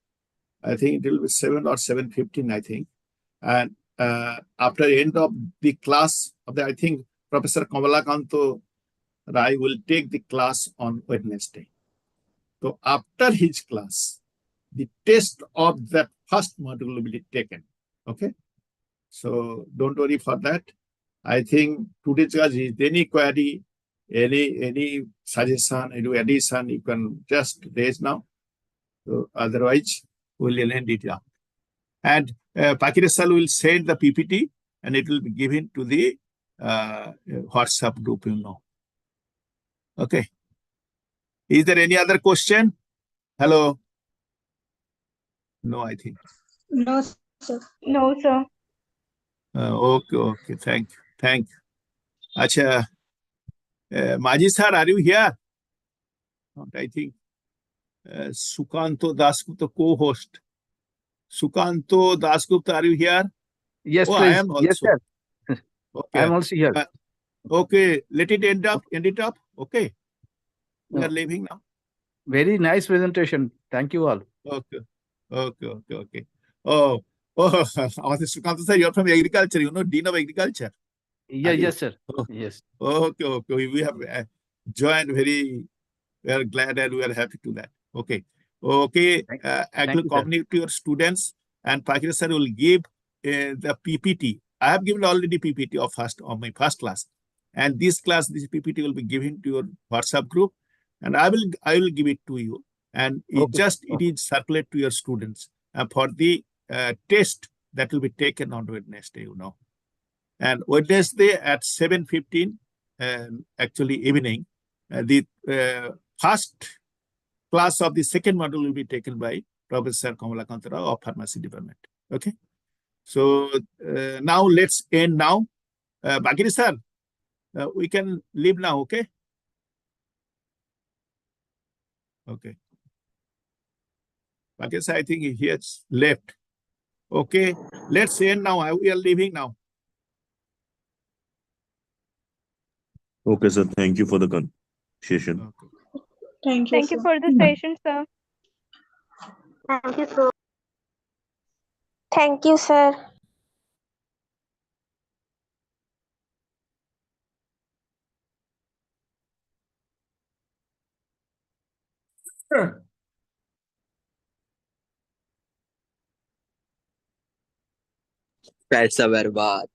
I think it will be 7 or 7:15, I think. And after the end of the class, I think Professor Kamalakanto Rai will take the class on Wednesday. So after his class, the test of that first module will be taken. Okay. So don't worry for that. I think today's class is any query, any suggestion, any addition, you can just raise now. So otherwise, we'll end it up. And Pakistan will send the PPT and it will be given to the WhatsApp group, Okay. Is there any other question? Hello? No, I think. No, sir. No, sir. Okay. Thank you. Acha, Maji sir, are you here? I think Sukanto Dasgupta, co-host. Sukanto Dasgupta, are you here? Yes, please. I am also. Yes, sir. Okay. I am also here. Okay, let it end it up. Okay. We are leaving now. Very nice presentation. Thank you all. Okay. Oh, Sukanto sir, you're from agriculture, Dean of Agriculture. Yes, sir. Oh, yes. Okay. We have joined we are glad and we are happy to that. Okay. Actually, communicate to your students and Pakistan sir will give the PPT. I have given already PPT of my first class. And this PPT will be given to your WhatsApp group. And I will give it to you. And it is circulate to your students for the test that will be taken on Wednesday, And Wednesday at 7:15, actually evening, the first class of the second module will be taken by Professor Kamalakanto Rao of Pharmacy Department. Okay. So now let's end now. Bagiri sir, we can leave now, okay? Okay. Rakesh, I think he has left. Okay, let's end now. We are leaving now. Okay, sir. Thank you for the conversation. Okay. Thank you, Thank you sir. for the session, sir. Thank you, sir. Thank you, sir. That's a bad.